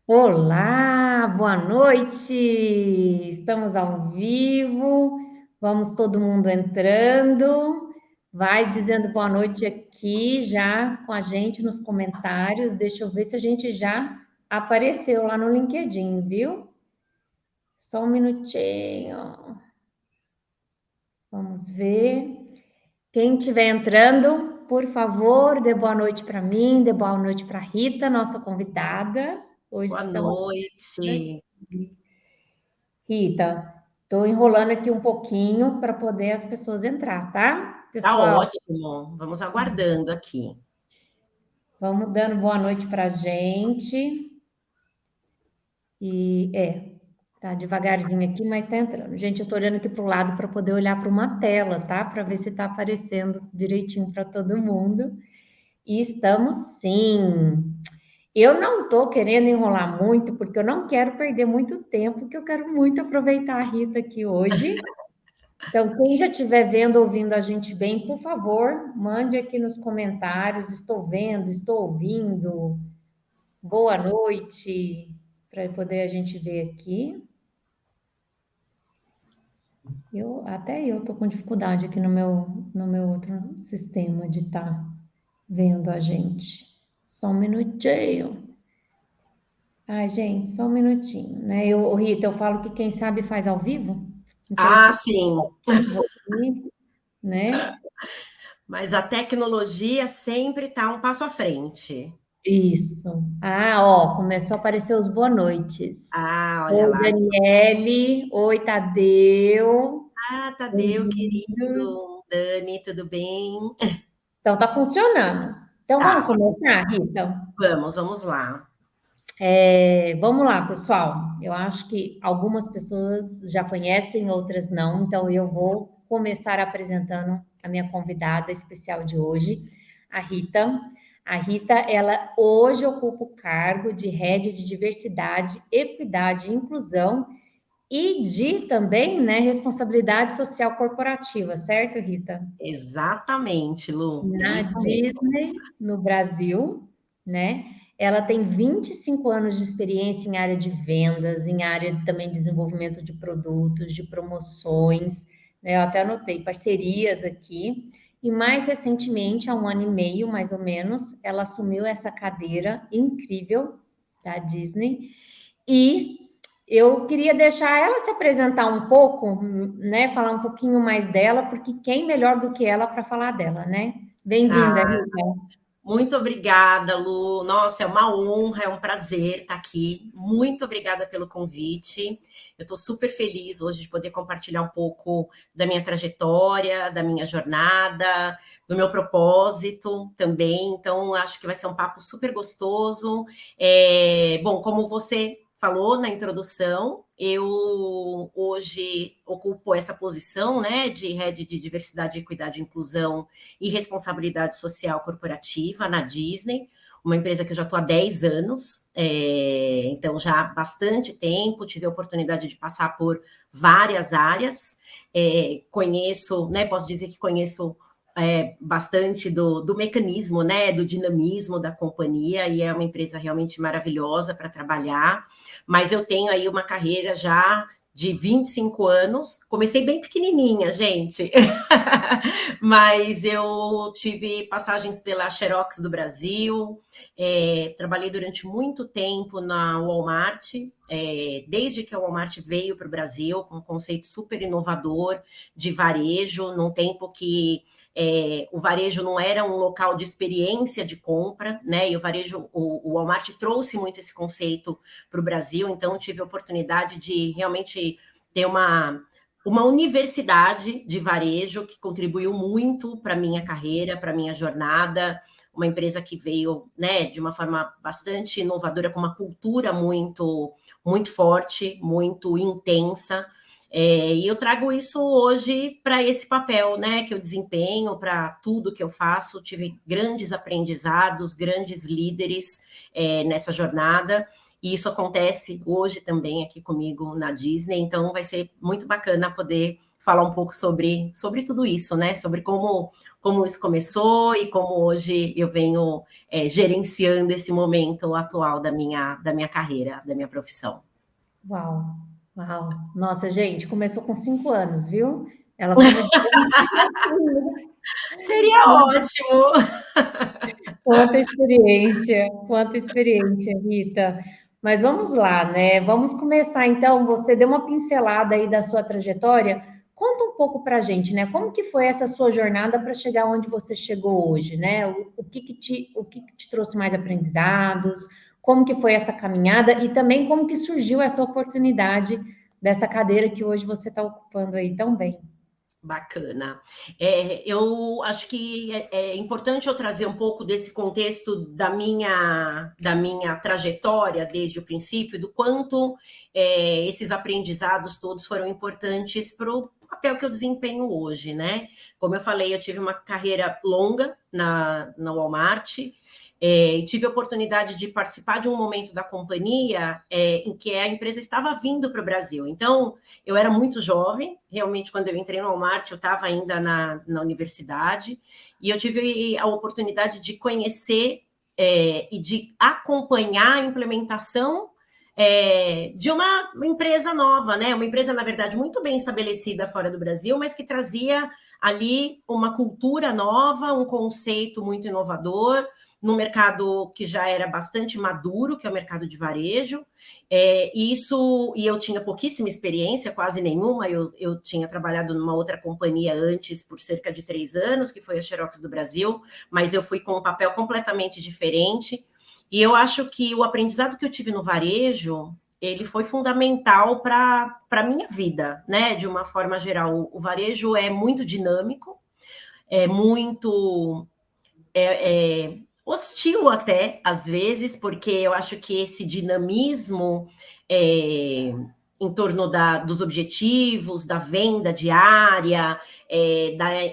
Olá, boa noite! Estamos ao vivo, vamos todo mundo entrando. Vai dizendo boa noite aqui já com a gente nos comentários. Deixa eu ver se a gente já apareceu lá no LinkedIn, viu? Só um minutinho. Vamos ver. Quem estiver entrando, por favor, dê boa noite para mim, dê boa noite para a Rita, nossa convidada. Hoje Boa estamos noite. aqui. Rita, estou enrolando aqui um pouquinho para poder as pessoas entrar, tá? Tá Pessoal, ótimo. Vamos aguardando aqui. vamos dando boa noite para a gente. Tá devagarzinho aqui, mas tá entrando. Gente, eu tô olhando aqui para o lado para poder olhar para uma tela, tá? Para ver se tá aparecendo direitinho para todo mundo. E estamos sim. Eu não tô querendo enrolar muito, porque eu não quero perder muito tempo, que eu quero muito aproveitar a Rita aqui hoje. Então, quem já estiver vendo, ouvindo a gente bem, por favor, mande aqui nos comentários. Estou vendo, estou ouvindo. Boa noite, para poder a gente ver aqui. Até eu estou com dificuldade aqui no meu outro sistema de estar vendo a gente. Só um minutinho. Ai, gente, só um minutinho, né? Rita, eu falo que quem sabe faz ao vivo. Então, eu Ah, estou sim. ao vivo aqui, né? Mas a tecnologia sempre está um passo à frente. Isso. Ah, ó, começou a aparecer os boa noites. Ah, olha Oi, lá. Daniele. Oi, Tadeu. Ah, Tadeu, Bem-vindos. querido. Dani, tudo bem? Então, tá funcionando. Então, vamos Tá, começar, Rita? vamos lá. Vamos lá, pessoal. Eu acho que algumas pessoas já conhecem, outras não. Então, eu vou começar apresentando a minha convidada especial de hoje, a Rita. A Rita, ela hoje ocupa o cargo de Head de Diversidade, Equidade e Inclusão e de também, né, responsabilidade social corporativa, certo, Rita? Exatamente, Lu. Bem Na isso mesmo. Disney, no Brasil, né? Ela tem 25 anos de experiência em área de vendas, em área também de desenvolvimento de produtos, de promoções, né? Eu até anotei parcerias aqui. E mais recentemente, há um ano e meio, mais ou menos, ela assumiu essa cadeira incrível da Disney. E eu queria deixar ela se apresentar um pouco, né? Falar um pouquinho mais dela, porque quem melhor do que ela para falar dela, né? Bem-vinda, Ah, Rita. muito obrigada, Lu. Nossa, é uma honra, é um prazer estar aqui. Muito obrigada pelo convite. Eu estou super feliz hoje de poder compartilhar um pouco da minha trajetória, da minha jornada, do meu propósito também. Então, acho que vai ser um papo super gostoso. Bom, como você falou na introdução, eu hoje ocupo essa posição, né, de Head de Diversidade, Equidade e Inclusão e responsabilidade social corporativa na Disney, uma empresa que eu já estou há 10 anos, então já há bastante tempo, tive a oportunidade de passar por várias áreas, conheço, né, posso dizer que conheço bastante do mecanismo, né, do dinamismo da companhia, e é uma empresa realmente maravilhosa para trabalhar, mas eu tenho aí uma carreira já de 25 anos, comecei bem pequenininha, gente, mas eu tive passagens pela Xerox do Brasil, trabalhei durante muito tempo na Walmart, desde que a Walmart veio para o Brasil, com um conceito super inovador de varejo, num tempo que o varejo não era um local de experiência de compra, né? E o varejo, o Walmart trouxe muito esse conceito para o Brasil, então tive a oportunidade de realmente ter uma universidade de varejo que contribuiu muito para a minha carreira, para a minha jornada, uma empresa que veio, né, de uma forma bastante inovadora, com uma cultura muito, muito forte, muito intensa, e eu trago isso hoje para esse papel, né, que eu desempenho, para tudo que eu faço. Tive grandes aprendizados, grandes líderes nessa jornada, e isso acontece hoje também aqui comigo na Disney, então vai ser muito bacana poder falar um pouco sobre tudo isso, né? Sobre como isso começou e como hoje eu venho gerenciando esse momento atual da minha carreira, da minha profissão. Uau, uau. Nossa, gente, começou com 5 anos, viu? Ela começou. Seria ótimo! Quanta experiência, Rita. Mas vamos lá, né? Vamos começar então. Você deu uma pincelada aí da sua trajetória. Conta um pouco para a gente, né? Como que foi essa sua jornada para chegar onde você chegou hoje, né? O que que te trouxe mais aprendizados? Como que foi essa caminhada e também como que surgiu essa oportunidade dessa cadeira que hoje você está ocupando aí tão bem? Bacana. Eu acho que é importante eu trazer um pouco desse contexto da minha trajetória desde o princípio, do quanto esses aprendizados todos foram importantes para o papel que eu desempenho hoje, né? Como eu falei, eu tive uma carreira longa na Walmart, tive a oportunidade de participar de um momento da companhia em que a empresa estava vindo para o Brasil. Então, eu era muito jovem, realmente, quando eu entrei no Walmart, eu estava ainda na universidade, e eu tive a oportunidade de conhecer e de acompanhar a implementação de uma empresa nova, né? Uma empresa, na verdade, muito bem estabelecida fora do Brasil, mas que trazia ali uma cultura nova, um conceito muito inovador, no mercado que já era bastante maduro, que é o mercado de varejo. E eu tinha pouquíssima experiência, quase nenhuma. Eu tinha trabalhado numa outra companhia antes por cerca de 3 anos, que foi a Xerox do Brasil, mas eu fui com um papel completamente diferente. E eu acho que o aprendizado que eu tive no varejo, ele foi fundamental para a minha vida, né? De uma forma geral, o varejo é muito dinâmico, é muito hostil até, às vezes, porque eu acho que esse dinamismo em torno dos objetivos, da venda diária,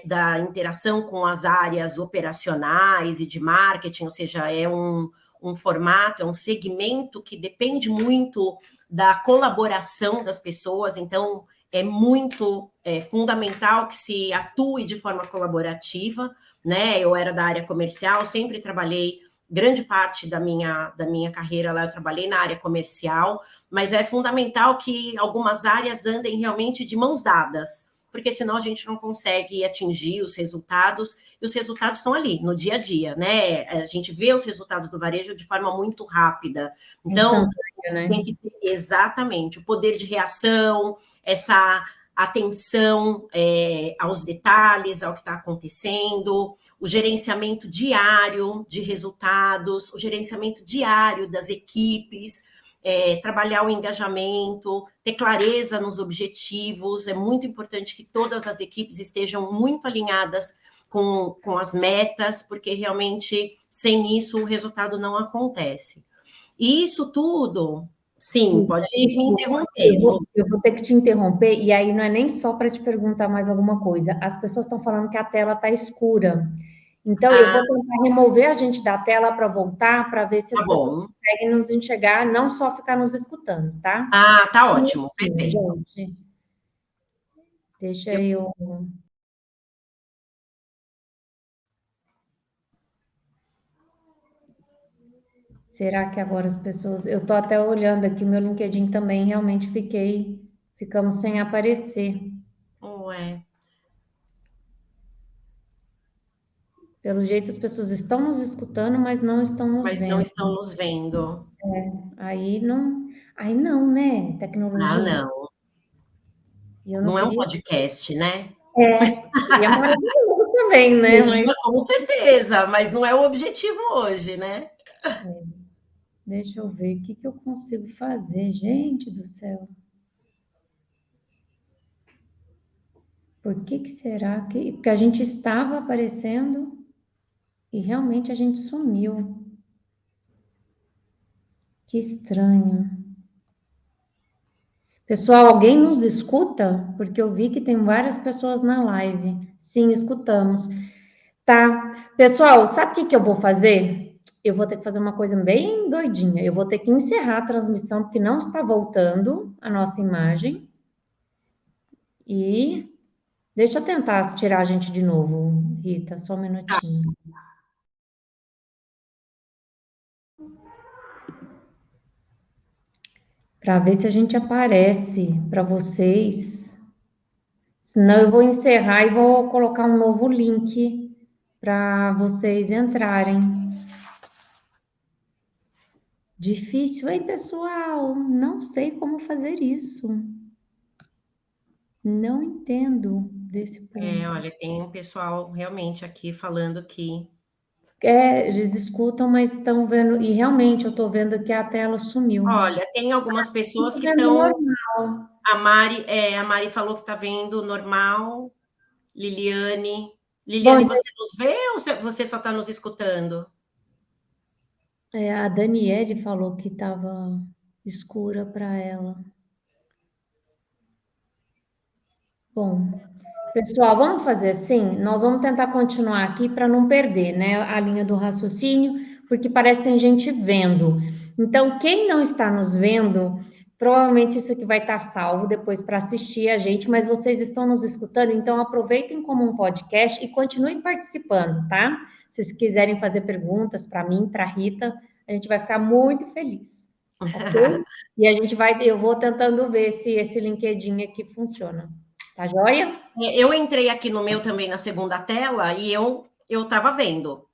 da interação com as áreas operacionais e de marketing, ou seja, é um formato, é um segmento que depende muito da colaboração das pessoas, então é muito fundamental que se atue de forma colaborativa, né? Eu era da área comercial, sempre trabalhei, grande parte da minha carreira lá, eu trabalhei na área comercial, mas é fundamental que algumas áreas andem realmente de mãos dadas, porque senão a gente não consegue atingir os resultados, e os resultados são ali, no dia a dia, né? A gente vê os resultados do varejo de forma muito rápida. Então, Né? tem que ter exatamente o poder de reação, essa atenção aos detalhes, ao que está acontecendo, o gerenciamento diário de resultados, o gerenciamento diário das equipes, trabalhar o engajamento, ter clareza nos objetivos. É muito importante que todas as equipes estejam muito alinhadas com as metas, porque realmente sem isso o resultado não acontece. E isso tudo, sim, pode me interromper. Eu vou ter que te interromper, e aí não é nem só para te perguntar mais alguma coisa. As pessoas estão falando que a tela está escura. Então, eu vou tentar remover a gente da tela para voltar, para ver se as pessoas conseguem nos enxergar, não só ficar nos escutando, tá? Tá ótimo, perfeito. Gente, deixa eu. Será que agora as pessoas. Eu estou até olhando aqui, meu LinkedIn também, realmente ficamos sem aparecer. Ué. Pelo jeito, as pessoas estão nos escutando, mas não estão nos Mas vendo. não estão nos vendo. Aí não, né? Tecnologia. Não. E eu não Não é um queria. podcast, né? Seria maravilhoso também, né? Mas Com certeza, mas não é o objetivo hoje, né? deixa eu ver o que eu consigo fazer, gente do céu. Por que será que. Porque a gente estava aparecendo e realmente a gente sumiu. Que estranho. Pessoal, alguém nos escuta? Porque eu vi que tem várias pessoas na live. Sim, escutamos. Tá. Pessoal, sabe o que eu vou fazer? Eu vou ter que fazer uma coisa bem doidinha. Eu vou ter que encerrar a transmissão, porque não está voltando a nossa imagem. E Deixa eu tentar tirar a gente de novo, Rita, só um Tá. minutinho. Para ver se a gente aparece para vocês. Senão eu vou encerrar e vou colocar um novo link para vocês entrarem. Difícil, hein, pessoal? Não sei como fazer isso. Não entendo desse ponto. Olha, tem um pessoal realmente aqui falando que... Eles escutam, mas estão vendo, e realmente eu estou vendo que a tela sumiu. Olha, tem algumas pessoas Estou que vendo estão... normal. A Mari falou que está vendo normal. Liliane. Bom, Liliane, você nos vê ou você só está nos escutando? a Daniele falou que estava escura para ela. Bom, pessoal, vamos fazer assim? Nós vamos tentar continuar aqui para não perder, né, a linha do raciocínio, porque parece que tem gente vendo. Então, quem não está nos vendo, provavelmente isso aqui vai estar salvo depois para assistir a gente, mas vocês estão nos escutando, então aproveitem como um podcast e continuem participando, tá? Se vocês quiserem fazer perguntas para mim, para a Rita, a gente vai ficar muito feliz, ok? E eu vou tentando ver se esse LinkedIn aqui funciona. Tá joia? Eu entrei aqui no meu também na segunda tela e eu estava vendo.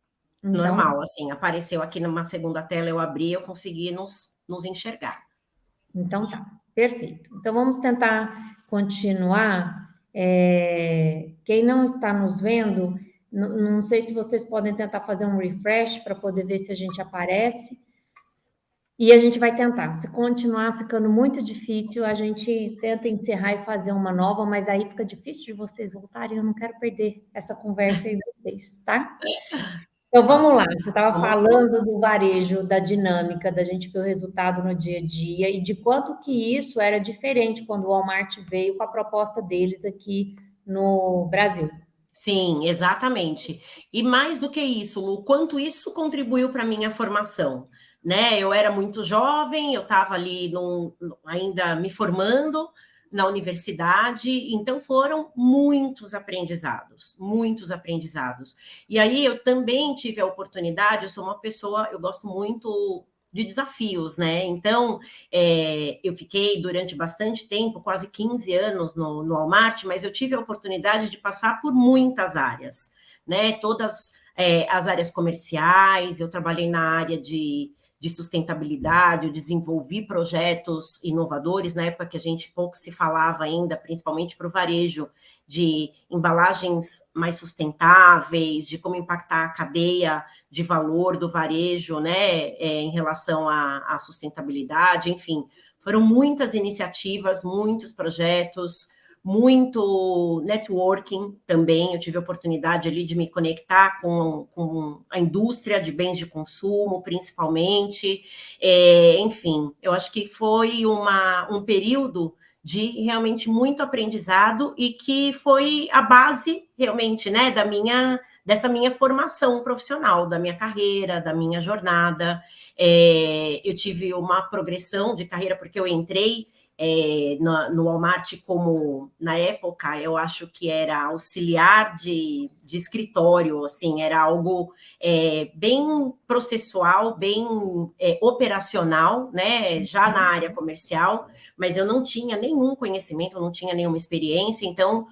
Então, Normal, assim, apareceu aqui numa segunda tela, eu abri, eu consegui nos enxergar. então tá, perfeito. Então vamos tentar continuar. Quem não está nos vendo, não sei se vocês podem tentar fazer um refresh para poder ver se a gente aparece. E a gente vai tentar. Se continuar ficando muito difícil, a gente tenta encerrar e fazer uma nova, mas aí fica difícil de vocês voltarem. Eu não quero perder essa conversa aí de vocês, tá? Então vamos lá, Ótimo. você estava Vamos lá. falando do varejo, da dinâmica, da gente ver o resultado no dia a dia e de quanto que isso era diferente quando o Walmart veio com a proposta deles aqui no Brasil. Sim, exatamente. E mais do que isso, Lu, quanto isso contribuiu para a minha formação, né? Eu era muito jovem, eu estava ali ainda me formando na universidade, então foram muitos aprendizados, muitos aprendizados. E aí eu também tive a oportunidade, eu sou uma pessoa, eu gosto muito de desafios, né? Então, eu fiquei durante bastante tempo, quase 15 anos no Walmart, mas eu tive a oportunidade de passar por muitas áreas, né? Todas as áreas comerciais, eu trabalhei na área de sustentabilidade, eu desenvolvi projetos inovadores, na época que a gente pouco se falava ainda, principalmente para o varejo, de embalagens mais sustentáveis, de como impactar a cadeia de valor do varejo, né, em relação à sustentabilidade, enfim, foram muitas iniciativas, muitos projetos, muito networking também. Eu tive a oportunidade ali de me conectar com a indústria de bens de consumo, principalmente. Enfim, eu acho que foi um período de realmente muito aprendizado e que foi a base realmente, né, dessa minha formação profissional, da minha carreira, da minha jornada. Eu tive uma progressão de carreira porque eu entrei no Walmart como, na época, eu acho que era auxiliar de escritório, assim, era algo bem processual, bem operacional, né, já na área comercial, mas eu não tinha nenhum conhecimento, eu não tinha nenhuma experiência, então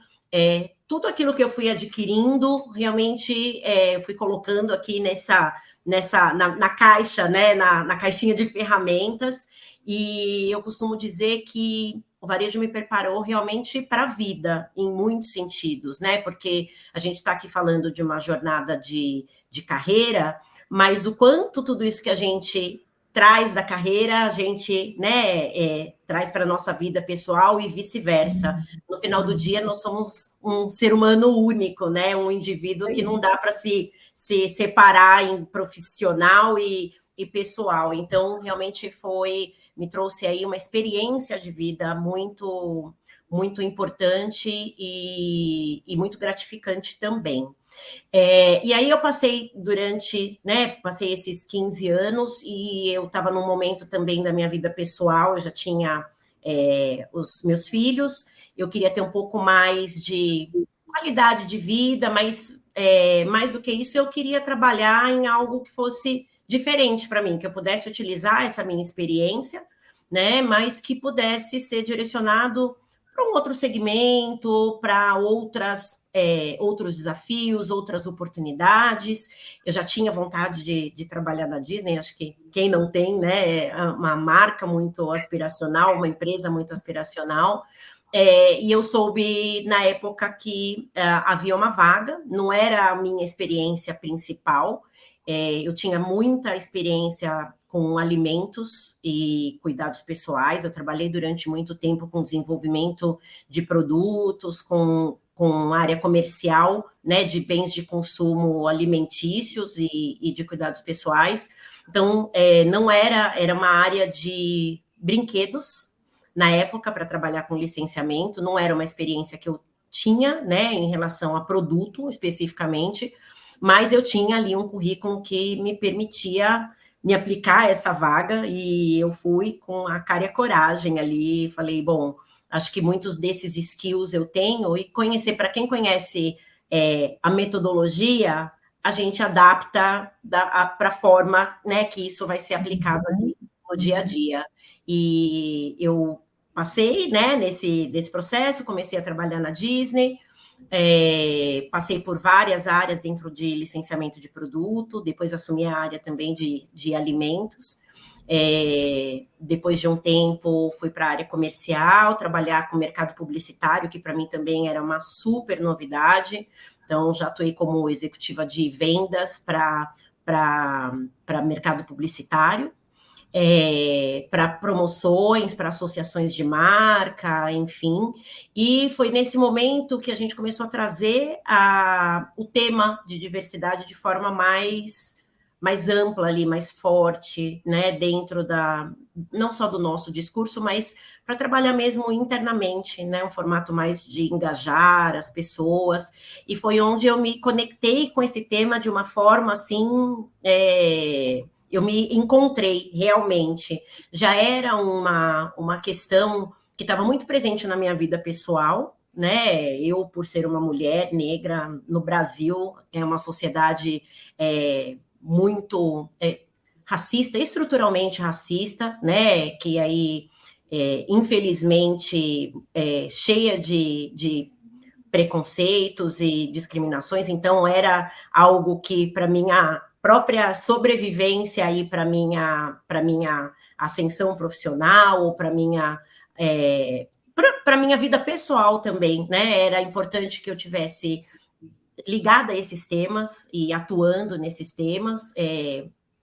tudo aquilo que eu fui adquirindo, realmente eu fui colocando aqui na caixa, né, na caixinha de ferramentas, e eu costumo dizer que o varejo me preparou realmente para a vida, em muitos sentidos, né? Porque a gente está aqui falando de uma jornada de carreira, mas o quanto tudo isso que a gente traz da carreira, a gente, né, traz para a nossa vida pessoal e vice-versa. No final do dia, nós somos um ser humano único, né? Um indivíduo que não dá para se separar em profissional e pessoal. Então, realmente me trouxe aí uma experiência de vida muito, muito importante e muito gratificante também. E aí eu passei passei esses 15 anos e eu estava num momento também da minha vida pessoal, eu já tinha os meus filhos, eu queria ter um pouco mais de qualidade de vida, mas mais do que isso, eu queria trabalhar em algo que fosse diferente para mim, que eu pudesse utilizar essa minha experiência, né, mas que pudesse ser direcionado para um outro segmento, para outros desafios, outras oportunidades. Eu já tinha vontade de trabalhar na Disney, acho que quem não tem, né, é uma marca muito aspiracional, uma empresa muito aspiracional. E eu soube na época que havia uma vaga, não era a minha experiência principal, eu tinha muita experiência com alimentos e cuidados pessoais, eu trabalhei durante muito tempo com desenvolvimento de produtos, com área comercial, né, de bens de consumo alimentícios e de cuidados pessoais. Então, não era uma área de brinquedos, na época, para trabalhar com licenciamento, não era uma experiência que eu tinha, né, em relação a produto, especificamente, mas eu tinha ali um currículo que me permitia me aplicar essa vaga, e eu fui com a cara e a coragem ali, falei, bom, acho que muitos desses skills eu tenho, e conhecer, para quem conhece a metodologia, a gente adapta para a forma, né, que isso vai ser aplicado ali no dia a dia. E eu passei, né, nesse processo, comecei a trabalhar na Disney, passei por várias áreas dentro de licenciamento de produto, depois assumi a área também de alimentos. Depois de um tempo, fui para a área comercial, trabalhar com mercado publicitário, que para mim também era uma super novidade. Então, já atuei como executiva de vendas para mercado publicitário, para promoções, para associações de marca, enfim. E foi nesse momento que a gente começou a trazer o tema de diversidade de forma mais ampla ali, mais forte, né, dentro não só do nosso discurso, mas para trabalhar mesmo internamente, né, um formato mais de engajar as pessoas. E foi onde eu me conectei com esse tema de uma forma assim, eu me encontrei realmente. Já era uma questão que estava muito presente na minha vida pessoal, né? Eu, por ser uma mulher negra no Brasil, é uma sociedade muito racista, estruturalmente racista, né? Que aí, infelizmente, cheia de preconceitos e discriminações. Então, era algo que, para minha própria sobrevivência aí, para minha ascensão profissional, ou para minha vida pessoal também, né? Era importante que eu tivesse ligada a esses temas e atuando nesses temas.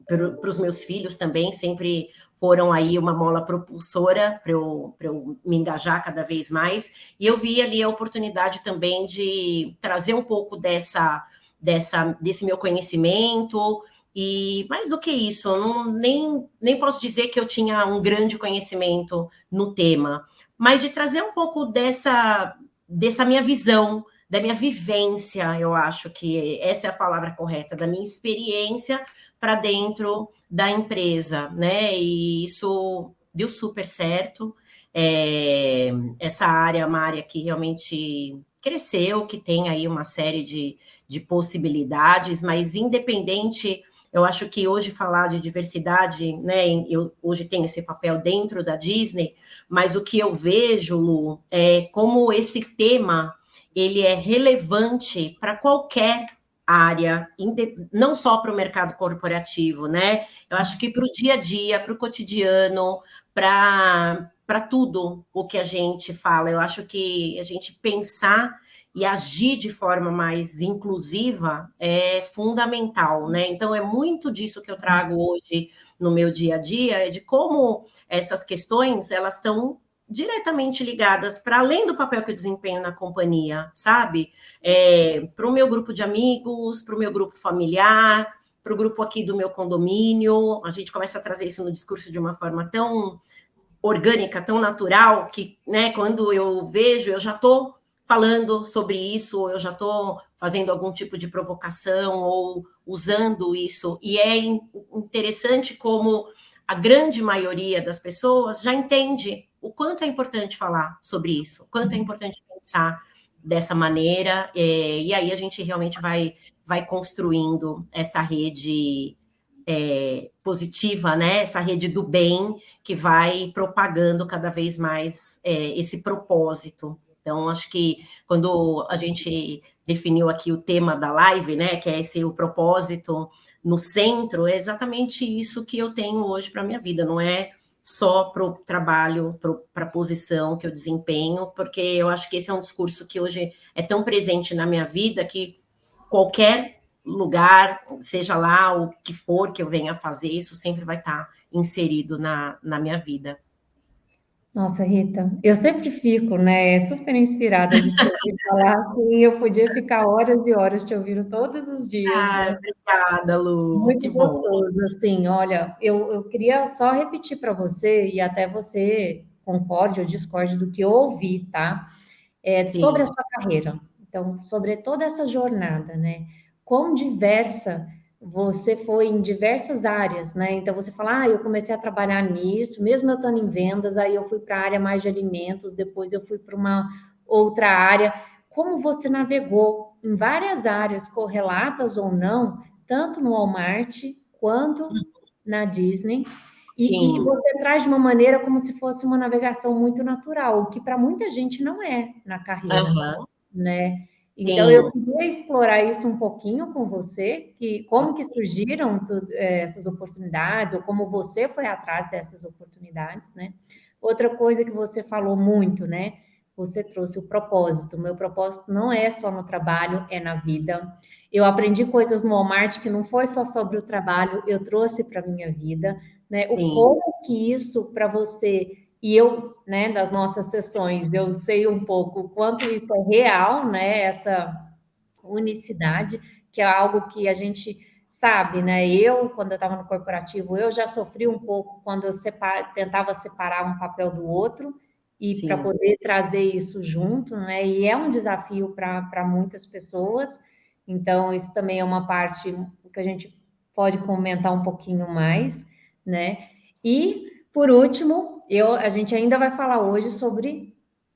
Para os meus filhos também, sempre foram aí uma mola propulsora para eu me engajar cada vez mais. E eu vi ali a oportunidade também de trazer um pouco desse meu conhecimento. E mais do que isso, eu nem posso dizer que eu tinha um grande conhecimento no tema, mas de trazer um pouco dessa minha visão, da minha vivência, eu acho que essa é a palavra correta, da minha experiência para dentro da empresa, né? E isso deu super certo. Essa área é uma área que realmente cresceu, que tem aí uma série de possibilidades, mas independente, eu acho que hoje falar de diversidade, né? Eu hoje tenho esse papel dentro da Disney, mas o que eu vejo, Lu, é como esse tema ele é relevante para qualquer área, não só para o mercado corporativo, né? Eu acho que para o dia a dia, para o cotidiano, para tudo o que a gente fala. Eu acho que a gente pensar e agir de forma mais inclusiva é fundamental, né? Então, é muito disso que eu trago hoje no meu dia a dia, de como essas questões, elas estão diretamente ligadas para além do papel que eu desempenho na companhia, sabe? Para o meu grupo de amigos, para o meu grupo familiar, para o grupo aqui do meu condomínio. A gente começa a trazer isso no discurso de uma forma tão orgânica, tão natural, que, né, quando eu vejo, eu já estou falando sobre isso, eu já estou fazendo algum tipo de provocação ou usando isso. E é interessante como a grande maioria das pessoas já entende o quanto é importante falar sobre isso, o quanto é importante pensar dessa maneira, e aí a gente realmente vai construindo essa rede positiva, né? Essa rede do bem que vai propagando cada vez mais esse propósito. Então, acho que quando a gente definiu aqui o tema da live, né, que é esse o propósito no centro, é exatamente isso que eu tenho hoje para a minha vida, não é só para o trabalho, para a posição que eu desempenho, porque eu acho que esse é um discurso que hoje é tão presente na minha vida que qualquer lugar, seja lá o que for que eu venha fazer, isso sempre vai estar inserido na minha vida. Nossa, Rita, eu sempre fico, né, super inspirada de te ouvir falar, e eu podia ficar horas e horas te ouvindo todos os dias, Ah, né? obrigada, Lu, Muito que bom. gostoso, assim, olha, eu queria só repetir para você, e até você concorde ou discorde do que eu ouvi, tá? Sobre a Sim, sua carreira. Então, sobre toda essa jornada, né? Quão diversa você foi em diversas áreas, né? Então, você fala, eu comecei a trabalhar nisso, mesmo eu estando em vendas, aí eu fui para a área mais de alimentos, depois eu fui para uma outra área. Como você navegou em várias áreas, correlatas ou não, tanto no Walmart quanto na Disney, e sim, você traz de uma maneira como se fosse uma navegação muito natural, o que para muita gente não é na carreira, aham, né? Então eu sim, queria explorar isso um pouquinho com você, que como que surgiram essas oportunidades, ou como você foi atrás dessas oportunidades, né? Outra coisa que você falou muito, né? Você trouxe o propósito. O meu propósito não é só no trabalho, é na vida. Eu aprendi coisas no Walmart que não foi só sobre o trabalho, eu trouxe para minha vida, né? O sim, como que isso para você e eu, né, das nossas sessões, eu sei um pouco o quanto isso é real, né? Essa unicidade, que é algo que a gente sabe, né? Eu, quando eu estava no corporativo, eu já sofri um pouco quando eu tentava separar um papel do outro e para sim, poder trazer isso junto, né? E é um desafio para muitas pessoas. Então, isso também é uma parte que a gente pode comentar um pouquinho mais, né? E, por último, a gente ainda vai falar hoje sobre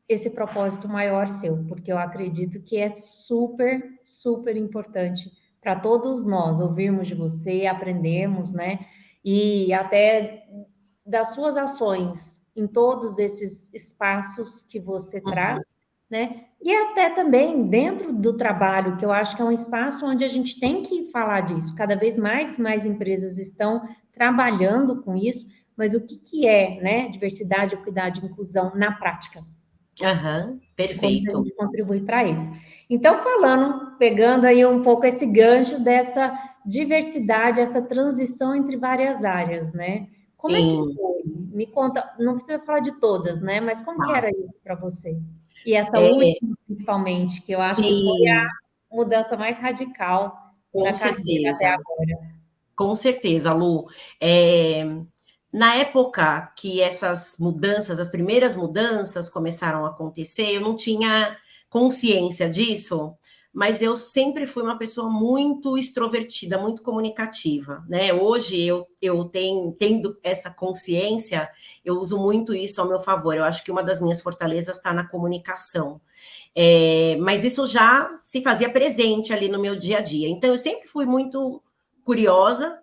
esse propósito maior seu, porque eu acredito que é super, super importante para todos nós ouvirmos de você, aprendermos, né? E até das suas ações em todos esses espaços que você traz, uhum, né? E até também dentro do trabalho, que eu acho que é um espaço onde a gente tem que falar disso. Cada vez mais empresas estão trabalhando com isso, mas o que que é, né? Diversidade, equidade e inclusão na prática? aham, Como que a perfeito. gente contribui para isso? Então, pegando aí um pouco esse gancho dessa diversidade, essa transição entre várias áreas, né? Como é que Sim, foi? Me conta, não precisa falar de todas, né? Mas como que tá. era isso para você? E essa É, última, principalmente, que eu acho que foi sim, a mudança mais radical da com carreira até certeza. agora. Com certeza, Lu. É, na época que essas mudanças, as primeiras mudanças começaram a acontecer, eu não tinha consciência disso, mas eu sempre fui uma pessoa muito extrovertida, muito comunicativa, né? Hoje eu tendo essa consciência, eu uso muito isso ao meu favor. Eu acho que uma das minhas fortalezas está na comunicação. Mas isso já se fazia presente ali no meu dia a dia. Então, eu sempre fui muito curiosa,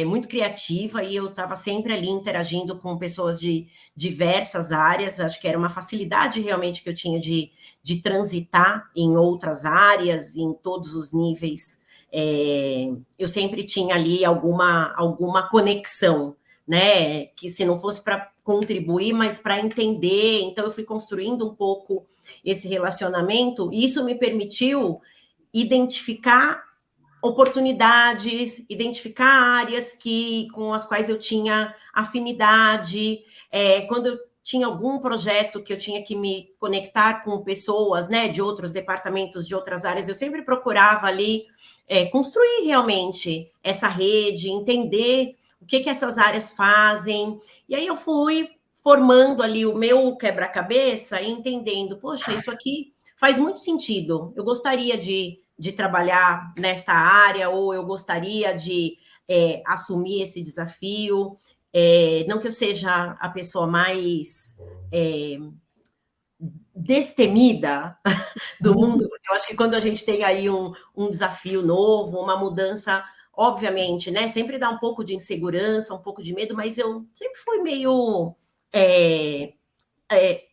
muito criativa, e eu estava sempre ali interagindo com pessoas de diversas áreas. Acho que era uma facilidade realmente que eu tinha de transitar em outras áreas, em todos os níveis. Eu sempre tinha ali alguma conexão, né? Que se não fosse para contribuir, mas para entender. Então, eu fui construindo um pouco esse relacionamento, e isso me permitiu identificar oportunidades, identificar áreas com as quais eu tinha afinidade. Quando eu tinha algum projeto que eu tinha que me conectar com pessoas, né, de outros departamentos, de outras áreas, eu sempre procurava ali construir realmente essa rede, entender o que essas áreas fazem. E aí eu fui formando ali o meu quebra-cabeça e entendendo, poxa, isso aqui faz muito sentido. Eu gostaria de trabalhar nesta área, ou eu gostaria de assumir esse desafio. Não que eu seja a pessoa mais destemida do mundo, porque eu acho que quando a gente tem aí um desafio novo, uma mudança, obviamente, né? Sempre dá um pouco de insegurança, um pouco de medo, mas eu sempre fui meio.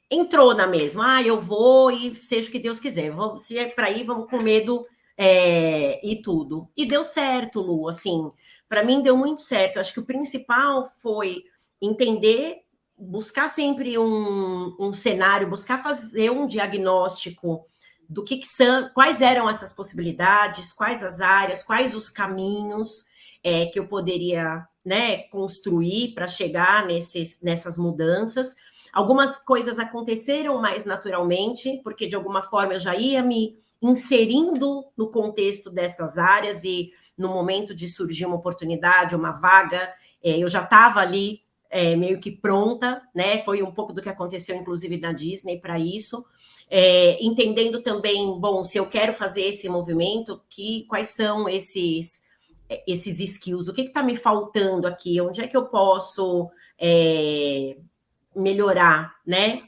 Entrou na mesma, eu vou e seja o que Deus quiser, se é para ir, vamos com medo e tudo. E deu certo, Lu, assim, para mim deu muito certo. Acho que o principal foi entender, buscar sempre um cenário, buscar fazer um diagnóstico do que são, quais eram essas possibilidades, quais as áreas, quais os caminhos que eu poderia, né, construir para chegar nessas mudanças. Algumas coisas aconteceram mais naturalmente, porque de alguma forma eu já ia me inserindo no contexto dessas áreas e no momento de surgir uma oportunidade, uma vaga, eu já estava ali meio que pronta, né? Foi um pouco do que aconteceu, inclusive, na Disney para isso. Entendendo também, bom, se eu quero fazer esse movimento, quais são esses skills, o que está me faltando aqui, onde é que eu posso melhorar, né?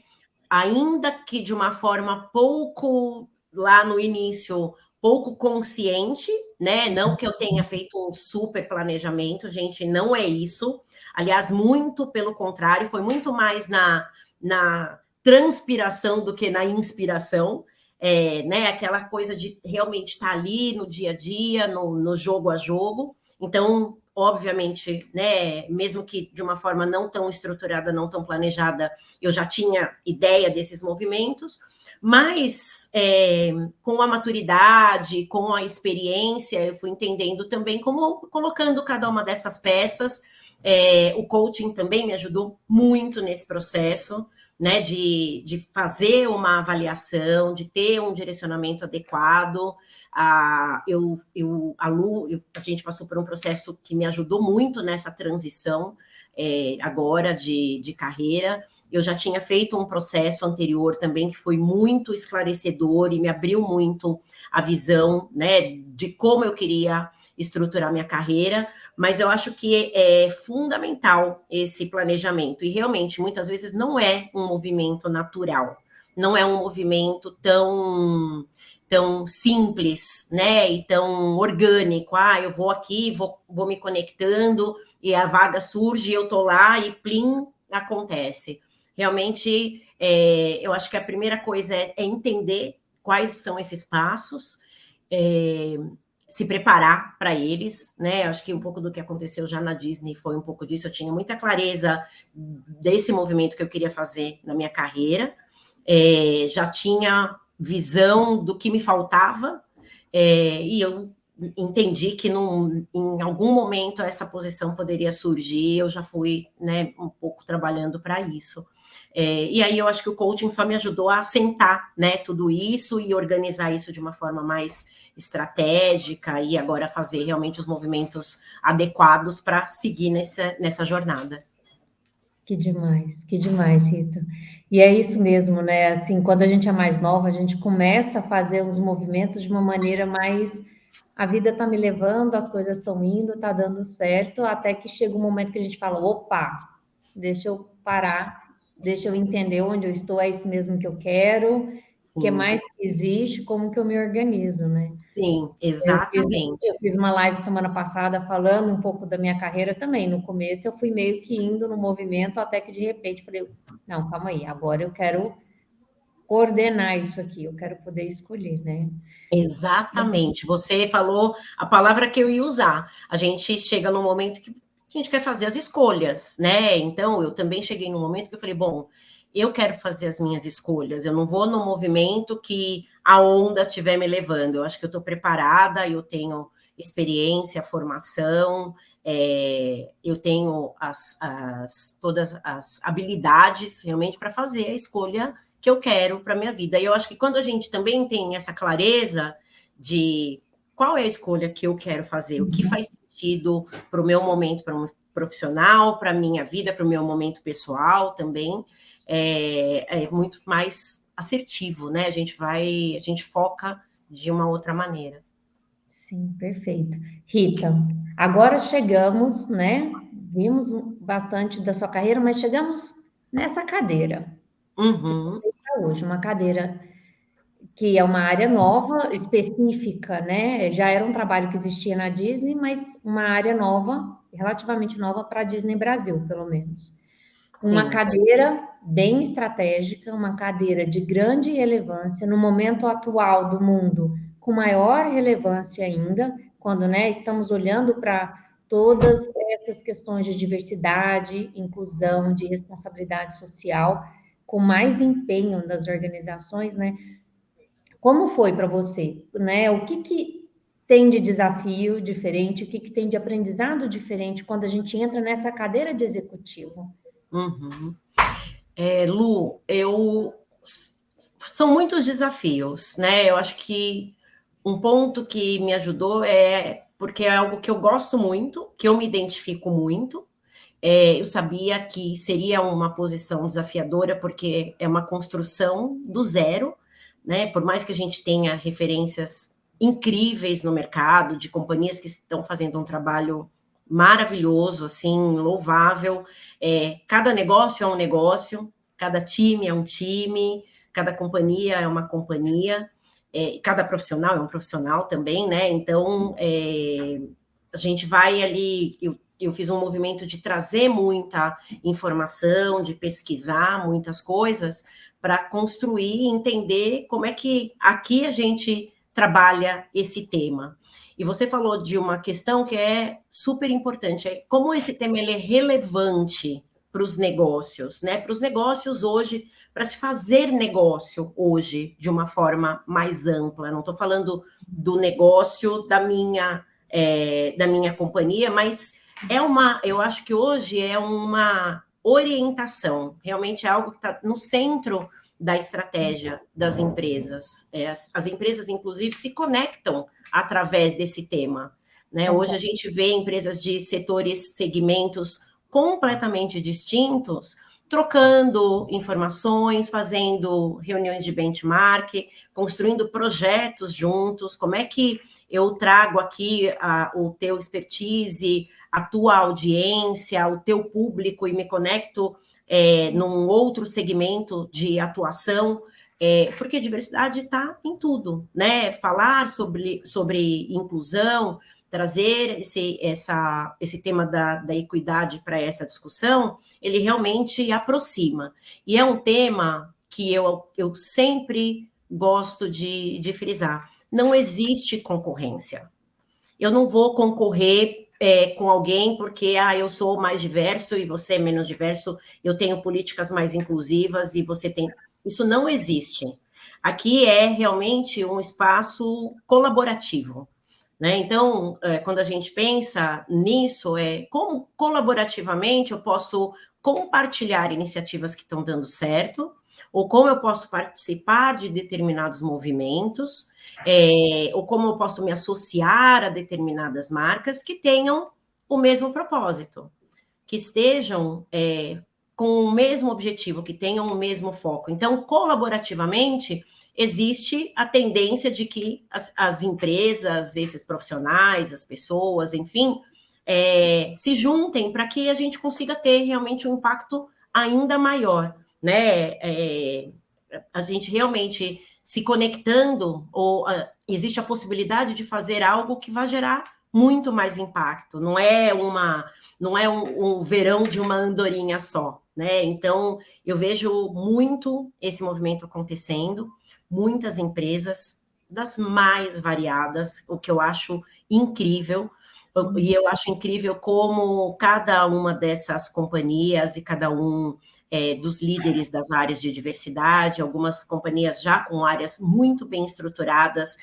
Ainda que de uma forma pouco, lá no início, pouco consciente, né? Não que eu tenha feito um super planejamento, gente, não é isso. Aliás, muito pelo contrário, foi muito mais na transpiração do que na inspiração. Né? Aquela coisa de realmente estar ali no dia a dia, no jogo a jogo. Então, obviamente, né, mesmo que de uma forma não tão estruturada, não tão planejada, eu já tinha ideia desses movimentos, mas com a maturidade, com a experiência, eu fui entendendo também como colocando cada uma dessas peças. O coaching também me ajudou muito nesse processo, né, de fazer uma avaliação, de ter um direcionamento adequado. A gente passou por um processo que me ajudou muito nessa transição agora de carreira. Eu já tinha feito um processo anterior também que foi muito esclarecedor e me abriu muito a visão, né, de como eu queria estruturar minha carreira, mas eu acho que é fundamental esse planejamento, e realmente, muitas vezes, não é um movimento natural, não é um movimento tão simples, né, e tão orgânico. Eu vou aqui, vou me conectando, e a vaga surge, eu tô lá, e plim, acontece. Realmente, eu acho que a primeira coisa é entender quais são esses passos, se preparar para eles, né? Acho que um pouco do que aconteceu já na Disney foi um pouco disso. Eu tinha muita clareza desse movimento que eu queria fazer na minha carreira, já tinha visão do que me faltava, e eu entendi que em algum momento essa posição poderia surgir. Eu já fui, né, um pouco trabalhando para isso. E aí eu acho que o coaching só me ajudou a assentar, né, tudo isso e organizar isso de uma forma mais estratégica, e agora fazer realmente os movimentos adequados para seguir nessa jornada. Que demais, Rita. E é isso mesmo, né? Assim, quando a gente é mais nova, a gente começa a fazer os movimentos de uma maneira mais. A vida está me levando, as coisas estão indo, está dando certo, até que chega um momento que a gente fala: opa, deixa eu parar, deixa eu entender onde eu estou, é isso mesmo que eu quero, o que mais existe, como que eu me organizo, né? Sim, exatamente. Eu fiz uma live semana passada falando um pouco da minha carreira também. No começo eu fui meio que indo no movimento, até que de repente falei: não, calma aí, agora eu quero coordenar isso aqui, eu quero poder escolher, né? Exatamente. Você falou a palavra que eu ia usar. A gente chega num momento que a gente quer fazer as escolhas, né? Então, eu também cheguei num momento que eu falei: bom, eu quero fazer as minhas escolhas, eu não vou no movimento que a onda estiver me levando. Eu acho que eu estou preparada, eu tenho experiência, formação, eu tenho todas as habilidades realmente para fazer a escolha que eu quero para minha vida. E eu acho que quando a gente também tem essa clareza de qual é a escolha que eu quero fazer, o que faz sentido para o meu momento, para um profissional, para a minha vida, para o meu momento pessoal também, é muito mais assertivo, né? A gente foca de uma outra maneira. Sim, perfeito. Rita, agora chegamos, né? Vimos bastante da sua carreira, mas chegamos nessa cadeira. Uhum. hoje, uma cadeira que é uma área nova, específica, né? Já era um trabalho que existia na Disney, mas uma área nova, relativamente nova para a Disney Brasil, pelo menos. Uma Sim. cadeira bem estratégica, uma cadeira de grande relevância no momento atual do mundo, com maior relevância ainda, quando, né, estamos olhando para todas essas questões de diversidade, inclusão, de responsabilidade social, com mais empenho das organizações, né? Como foi para você, né? O que que tem de desafio diferente, o que que tem de aprendizado diferente quando a gente entra nessa cadeira de executivo? Uhum. Lu, são muitos desafios, né? Eu acho que um ponto que me ajudou porque é algo que eu gosto muito, que eu me identifico muito. Eu sabia que seria uma posição desafiadora, porque é uma construção do zero, né? Por mais que a gente tenha referências incríveis no mercado, de companhias que estão fazendo um trabalho maravilhoso, assim, louvável. Cada negócio é um negócio, cada time é um time, cada companhia é uma companhia, cada profissional é um profissional também, né? Então, a gente vai ali. Eu fiz um movimento de trazer muita informação, de pesquisar muitas coisas, para construir e entender como é que aqui a gente trabalha esse tema. E você falou de uma questão que é super importante, é como esse tema ele é relevante para os negócios, né? Para os negócios hoje, para se fazer negócio hoje de uma forma mais ampla. Não estou falando do negócio da minha companhia, mas eu acho que hoje é uma orientação, realmente é algo que está no centro da estratégia das empresas. As empresas, inclusive, se conectam através desse tema. Né? Hoje a gente vê empresas de setores, segmentos completamente distintos, trocando informações, fazendo reuniões de benchmark, construindo projetos juntos. Como é que eu trago aqui o teu expertise, a tua audiência, o teu público e me conecto num outro segmento de atuação, porque diversidade está em tudo, né? Falar sobre inclusão, trazer esse tema da equidade para essa discussão, ele realmente aproxima. E é um tema que eu sempre gosto de frisar. Não existe concorrência. Eu não vou concorrer com alguém porque eu sou mais diverso e você é menos diverso, eu tenho políticas mais inclusivas e você tem. Isso não existe. Aqui é realmente um espaço colaborativo. Né? Então, quando a gente pensa nisso, como colaborativamente eu posso compartilhar iniciativas que estão dando certo, ou como eu posso participar de determinados movimentos, ou como eu posso me associar a determinadas marcas que tenham o mesmo propósito, que estejam com o mesmo objetivo, que tenham o mesmo foco. Então, colaborativamente, existe a tendência de que as empresas, esses profissionais, as pessoas, enfim, se juntem para que a gente consiga ter realmente um impacto ainda maior, né? A gente realmente se conectando, ou existe a possibilidade de fazer algo que vai gerar muito mais impacto. Não é um verão de uma andorinha só, né? Então, eu vejo muito esse movimento acontecendo, muitas empresas das mais variadas, o que eu acho incrível. E eu acho incrível como cada uma dessas companhias e cada um dos líderes das áreas de diversidade, algumas companhias já com áreas muito bem estruturadas,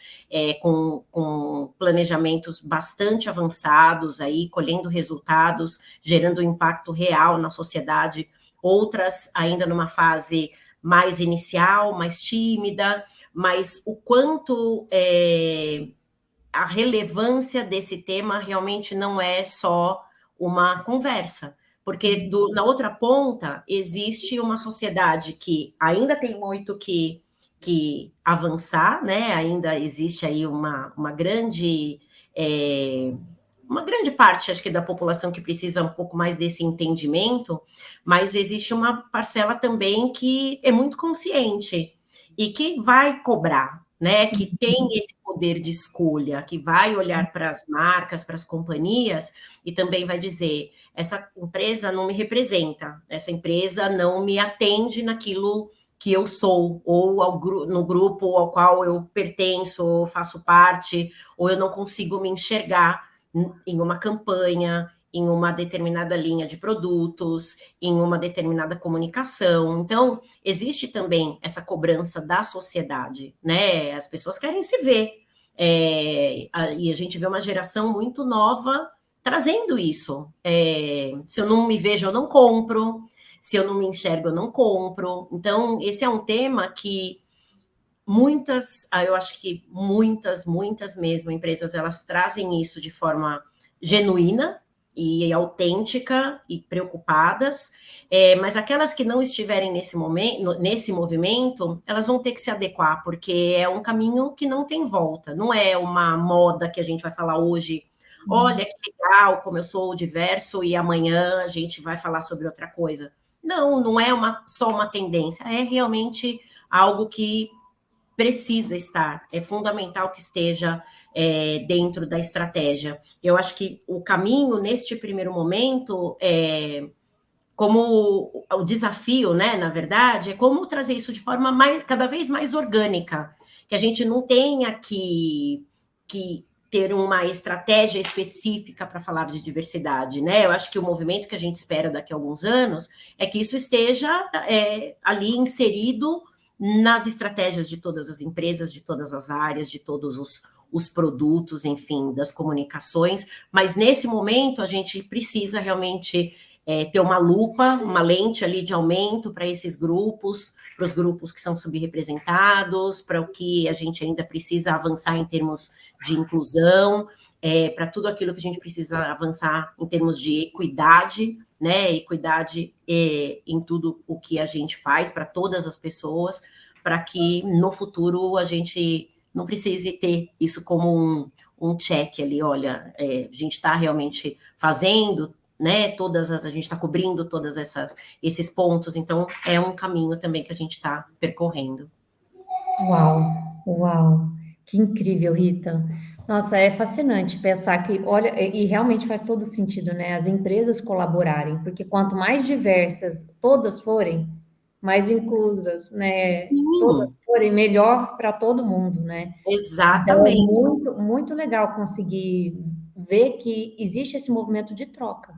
com planejamentos bastante avançados, aí colhendo resultados, gerando impacto real na sociedade, outras ainda numa fase mais inicial, mais tímida, mas o quanto a relevância desse tema realmente não é só uma conversa, porque na outra ponta existe uma sociedade que ainda tem muito que avançar, né? Ainda existe aí uma grande uma grande parte, acho que, da população que precisa um pouco mais desse entendimento, mas existe uma parcela também que é muito consciente e que vai cobrar, né? Que tem esse poder de escolha, que vai olhar para as marcas, para as companhias e também vai dizer: essa empresa não me representa, essa empresa não me atende naquilo que eu sou, ou no grupo ao qual eu pertenço, ou faço parte, ou eu não consigo me enxergar em uma campanha, em uma determinada linha de produtos, em uma determinada comunicação. Então, existe também essa cobrança da sociedade, né? As pessoas querem se ver. E a gente vê uma geração muito nova trazendo isso. Se eu não me vejo, eu não compro. Se eu não me enxergo, eu não compro. Então, esse é um tema que eu acho que muitas mesmo empresas, elas trazem isso de forma genuína e autêntica e preocupadas, mas aquelas que não estiverem nesse movimento, elas vão ter que se adequar, porque é um caminho que não tem volta, não é uma moda que a gente vai falar hoje, olha que legal, como eu sou diverso, e amanhã a gente vai falar sobre outra coisa. Não é só uma tendência, é realmente algo que precisa estar, é fundamental que esteja dentro da estratégia. Eu acho que o caminho, neste primeiro momento, como o desafio, né, na verdade, é como trazer isso de forma cada vez mais orgânica, que a gente não tenha que ter uma estratégia específica para falar de diversidade, né? Eu acho que o movimento que a gente espera daqui a alguns anos é que isso esteja ali inserido nas estratégias de todas as empresas, de todas as áreas, de todos os produtos, enfim, das comunicações, mas nesse momento a gente precisa realmente ter uma lupa, uma lente ali de aumento para esses grupos, para os grupos que são subrepresentados, para o que a gente ainda precisa avançar em termos de inclusão, para tudo aquilo que a gente precisa avançar em termos de equidade, né? Equidade em tudo o que a gente faz para todas as pessoas, para que no futuro a gente não precise ter isso como um check ali, olha, a gente está realmente fazendo, né? A gente está cobrindo todas esses pontos, então é um caminho também que a gente está percorrendo. Uau, uau, que incrível, Rita. Nossa, é fascinante pensar que, olha, e realmente faz todo sentido, né? As empresas colaborarem, porque quanto mais diversas todas forem, mais inclusas, né? Todas Sim, forem, melhor para todo mundo, né? Então, é exatamente. muito, muito legal conseguir ver que existe esse movimento de troca,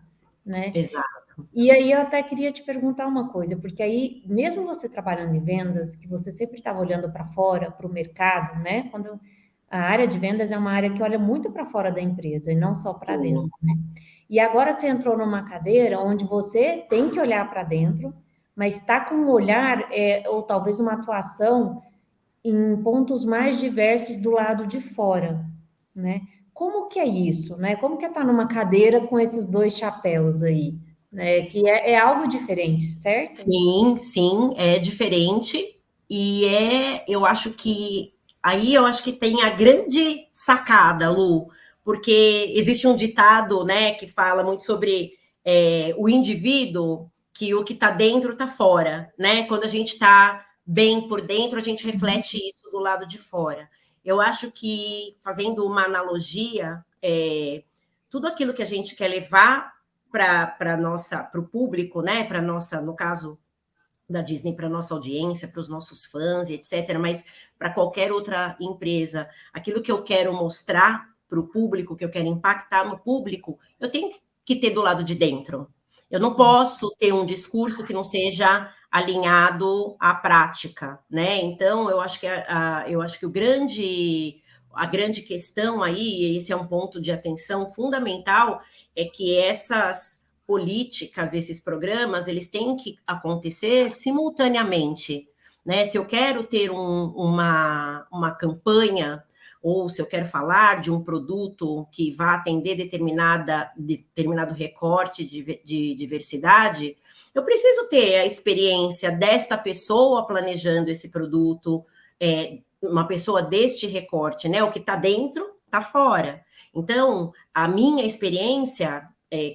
né? Exato. E aí eu até queria te perguntar uma coisa, porque aí, mesmo você trabalhando em vendas, que você sempre estava olhando para fora, para o mercado, né? Quando a área de vendas é uma área que olha muito para fora da empresa e não só para dentro, Sim, né? E agora você entrou numa cadeira onde você tem que olhar para dentro, mas está com um olhar, ou talvez uma atuação em pontos mais diversos do lado de fora, né? Como que é isso, né? Como que é estar numa cadeira com esses dois chapéus aí, né? Que é algo diferente, certo? sim, é diferente e eu acho que eu acho que tem a grande sacada, Lu, porque existe um ditado, né, que fala muito sobre o indivíduo, que o que está dentro está fora, né? Quando a gente está bem por dentro, a gente reflete isso do lado de fora. Eu acho que, fazendo uma analogia, tudo aquilo que a gente quer levar para o público, né? Para nossa, no caso da Disney, para nossa audiência, para os nossos fãs, etc. Mas para qualquer outra empresa, aquilo que eu quero mostrar para o público, que eu quero impactar no público, eu tenho que ter do lado de dentro. Eu não posso ter um discurso que não seja alinhado à prática, né? Então, eu acho que a grande questão aí, e esse é um ponto de atenção fundamental, é que essas políticas, esses programas, eles têm que acontecer simultaneamente, né? Se eu quero ter uma campanha, ou se eu quero falar de um produto que vá atender determinado recorte de diversidade, eu preciso ter a experiência desta pessoa planejando esse produto, uma pessoa deste recorte, né? O que está dentro está fora. Então, a minha experiência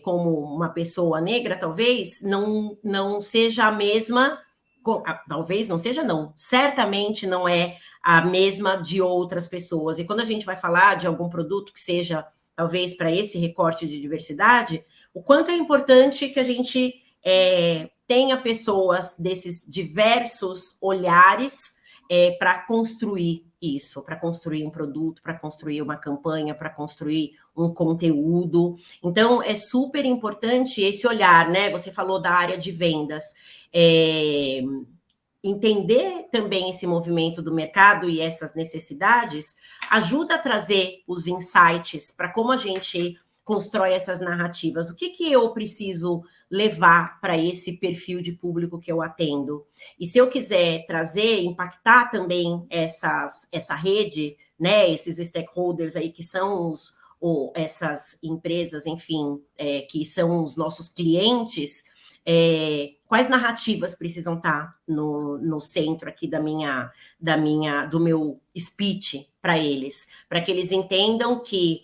como uma pessoa negra, talvez, não seja a mesma, talvez não seja, não, certamente não é a mesma de outras pessoas. E quando a gente vai falar de algum produto que seja, talvez, para esse recorte de diversidade, o quanto é importante que a gente tenha pessoas desses diversos olhares para construir isso, para construir um produto, para construir uma campanha, para construir um conteúdo. Então, é super importante esse olhar, né? Você falou da área de vendas. Entender também esse movimento do mercado e essas necessidades ajuda a trazer os insights para como a gente constrói essas narrativas. O que eu preciso levar para esse perfil de público que eu atendo? E se eu quiser trazer, impactar também essa rede, né, esses stakeholders aí que são essas empresas, enfim, que são os nossos clientes, quais narrativas precisam estar no centro aqui do meu speech para eles eles entendam que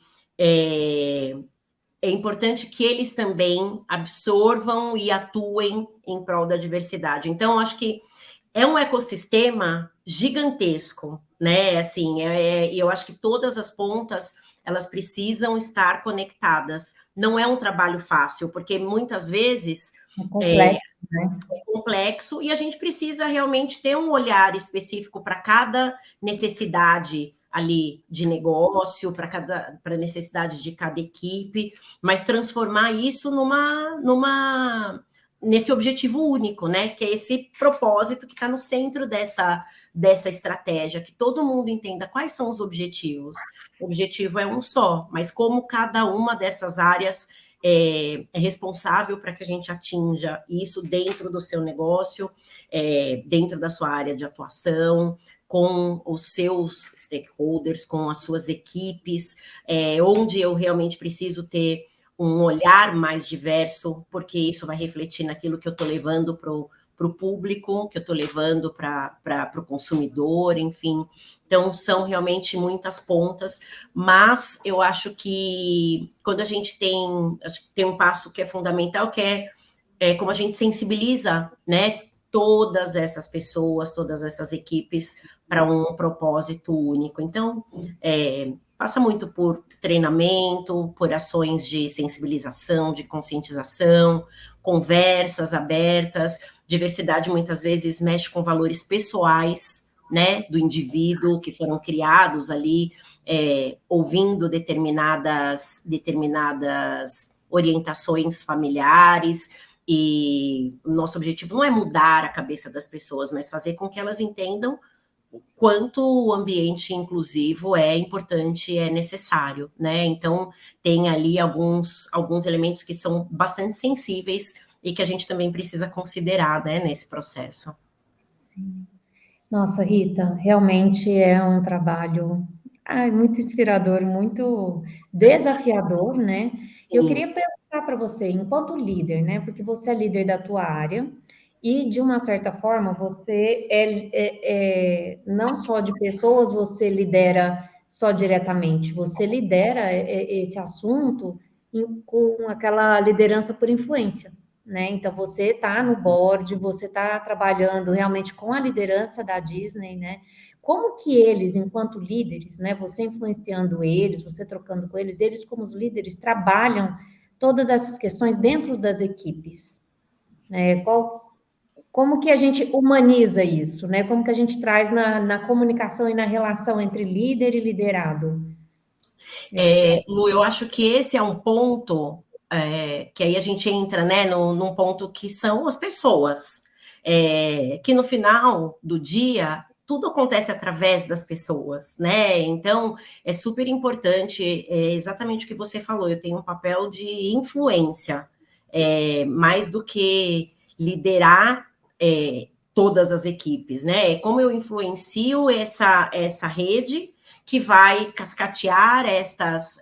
é importante que eles também absorvam e atuem em prol da diversidade. Então, acho que é um ecossistema gigantesco, né? Assim, eu acho que todas as pontas elas precisam estar conectadas. Não é um trabalho fácil, porque muitas vezes complexo, né? É complexo e a gente precisa realmente ter um olhar específico para cada necessidade ali de negócio, para a necessidade de cada equipe, mas transformar isso nesse objetivo único, né? Que é esse propósito que está no centro dessa estratégia, que todo mundo entenda quais são os objetivos. O objetivo é um só, mas como cada uma dessas áreas é responsável para que a gente atinja isso dentro do seu negócio, dentro da sua área de atuação, com os seus stakeholders, com as suas equipes, onde eu realmente preciso ter um olhar mais diverso, porque isso vai refletir naquilo que eu estou levando para o público, que eu estou levando para o consumidor, enfim. Então, são realmente muitas pontas, mas eu acho que quando a gente tem um passo que é fundamental, que é como a gente sensibiliza, né, todas essas pessoas, todas essas equipes para um propósito único. Então, passa muito por treinamento, por ações de sensibilização, de conscientização, conversas abertas. Diversidade muitas vezes mexe com valores pessoais, né, do indivíduo, que foram criados ali, ouvindo determinadas orientações familiares, e o nosso objetivo não é mudar a cabeça das pessoas, mas fazer com que elas entendam o quanto o ambiente inclusivo é importante, é necessário, né? Então, tem ali alguns elementos que são bastante sensíveis e que a gente também precisa considerar, né, nesse processo. Sim. Nossa, Rita, realmente é um trabalho muito inspirador, muito desafiador, né? Eu queria perguntar para você, enquanto líder, né? Porque você é líder da tua área e, de uma certa forma, você não só de pessoas, você lidera só diretamente, você lidera esse assunto com aquela liderança por influência, né? Então, você está no board, você está trabalhando realmente com a liderança da Disney, né? Como que eles, enquanto líderes, né? Você influenciando eles, você trocando com eles como os líderes trabalham todas essas questões dentro das equipes, né? Como que a gente humaniza isso, né? Como que a gente traz na comunicação e na relação entre líder e liderado? Lu, eu acho que esse é um ponto que aí a gente entra, né, num ponto que são as pessoas, que no final do dia tudo acontece através das pessoas, né? Então é super importante, exatamente o que você falou. Eu tenho um papel de influência, mais do que liderar todas as equipes, né? Como eu influencio essa rede que vai cascatear estas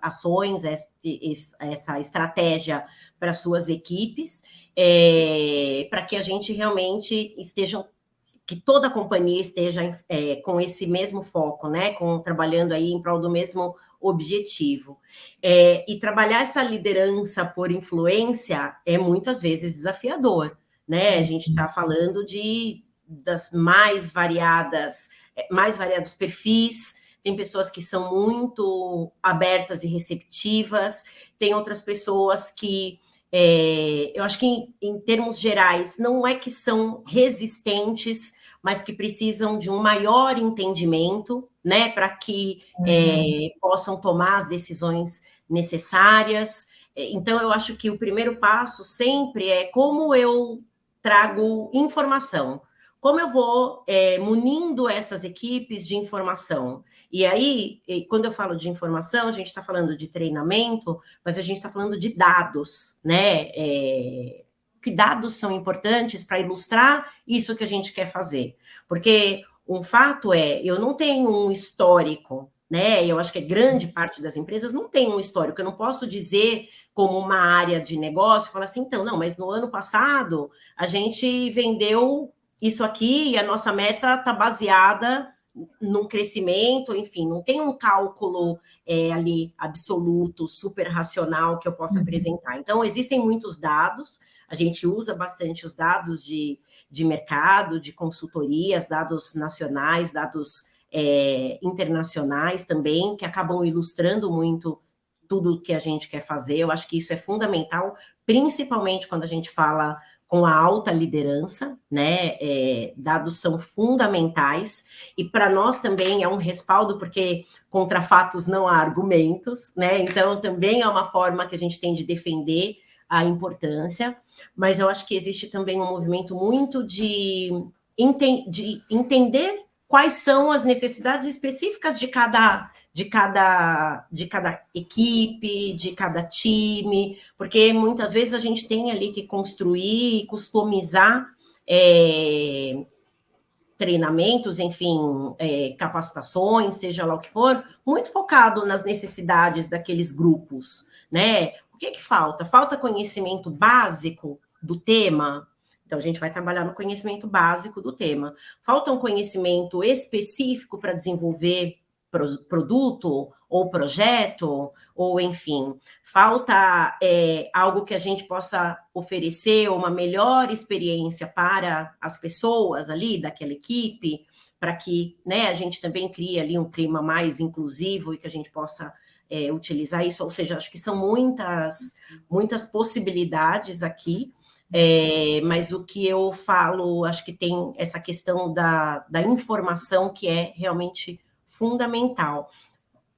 ações, essa estratégia para suas equipes, para que a gente realmente que toda a companhia esteja com esse mesmo foco, né? Trabalhando aí em prol do mesmo objetivo. E trabalhar essa liderança por influência é muitas vezes desafiador, né? A gente está falando das mais variados perfis. Tem pessoas que são muito abertas e receptivas, tem outras pessoas que eu acho que em termos gerais não é que são resistentes, mas que precisam de um maior entendimento, né, para que possam tomar as decisões necessárias. Então, eu acho que o primeiro passo sempre é como eu trago informação, como eu vou munindo essas equipes de informação. E aí, quando eu falo de informação, a gente está falando de treinamento, mas a gente está falando de dados, né? Que dados são importantes para ilustrar isso que a gente quer fazer. Porque um fato eu não tenho um histórico, né? Eu acho que grande parte das empresas não tem um histórico. Eu não posso dizer como uma área de negócio, falar assim, então, não, mas no ano passado a gente vendeu isso aqui e a nossa meta está baseada num crescimento, enfim, não tem um cálculo ali absoluto, super racional que eu possa apresentar. Então, existem muitos dados, a gente usa bastante os dados de mercado, de consultorias, dados nacionais, dados internacionais também, que acabam ilustrando muito tudo que a gente quer fazer. Eu acho que isso é fundamental, principalmente quando a gente fala com a alta liderança, né? Dados são fundamentais, e para nós também é um respaldo, porque contra fatos não há argumentos, né? Então, também é uma forma que a gente tem de defender a importância, mas eu acho que existe também um movimento muito de entender quais são as necessidades específicas de cada equipe, de cada time, porque muitas vezes a gente tem ali que construir e customizar treinamentos, enfim, capacitações, seja lá o que for, muito focado nas necessidades daqueles grupos, né? O que falta? Falta conhecimento básico do tema. Então, a gente vai trabalhar no conhecimento básico do tema. Falta um conhecimento específico para desenvolver produto ou projeto, ou enfim, falta algo que a gente possa oferecer, uma melhor experiência para as pessoas ali daquela equipe, para que, né, a gente também crie ali um clima mais inclusivo e que a gente possa utilizar isso. Ou seja, acho que são muitas possibilidades aqui, mas o que eu falo, acho que tem essa questão da informação que é realmente fundamental.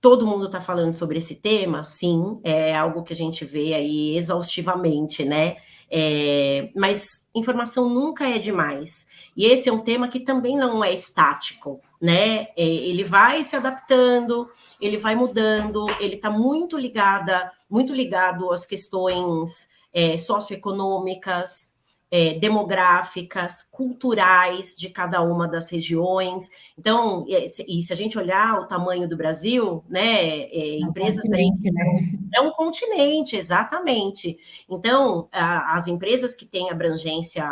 Todo mundo está falando sobre esse tema, sim, é algo que a gente vê aí exaustivamente, né? Mas informação nunca é demais. E esse é um tema que também não é estático, né? Ele vai se adaptando, ele vai mudando, ele está muito ligado às questões socioeconômicas, demográficas, culturais de cada uma das regiões. Então, e se a gente olhar o tamanho do Brasil, né, empresas daí, é um continente, exatamente. Então, as empresas que têm abrangência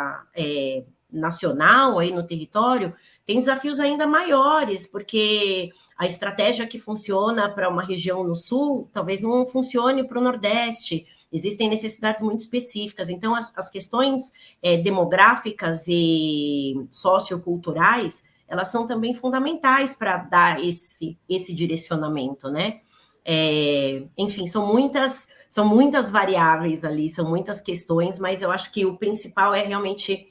nacional aí no território têm desafios ainda maiores, porque a estratégia que funciona para uma região no sul talvez não funcione para o Nordeste. Existem necessidades muito específicas. Então, as questões demográficas e socioculturais, elas são também fundamentais para dar esse direcionamento, né? Enfim, são muitas variáveis ali, são muitas questões, mas eu acho que o principal é realmente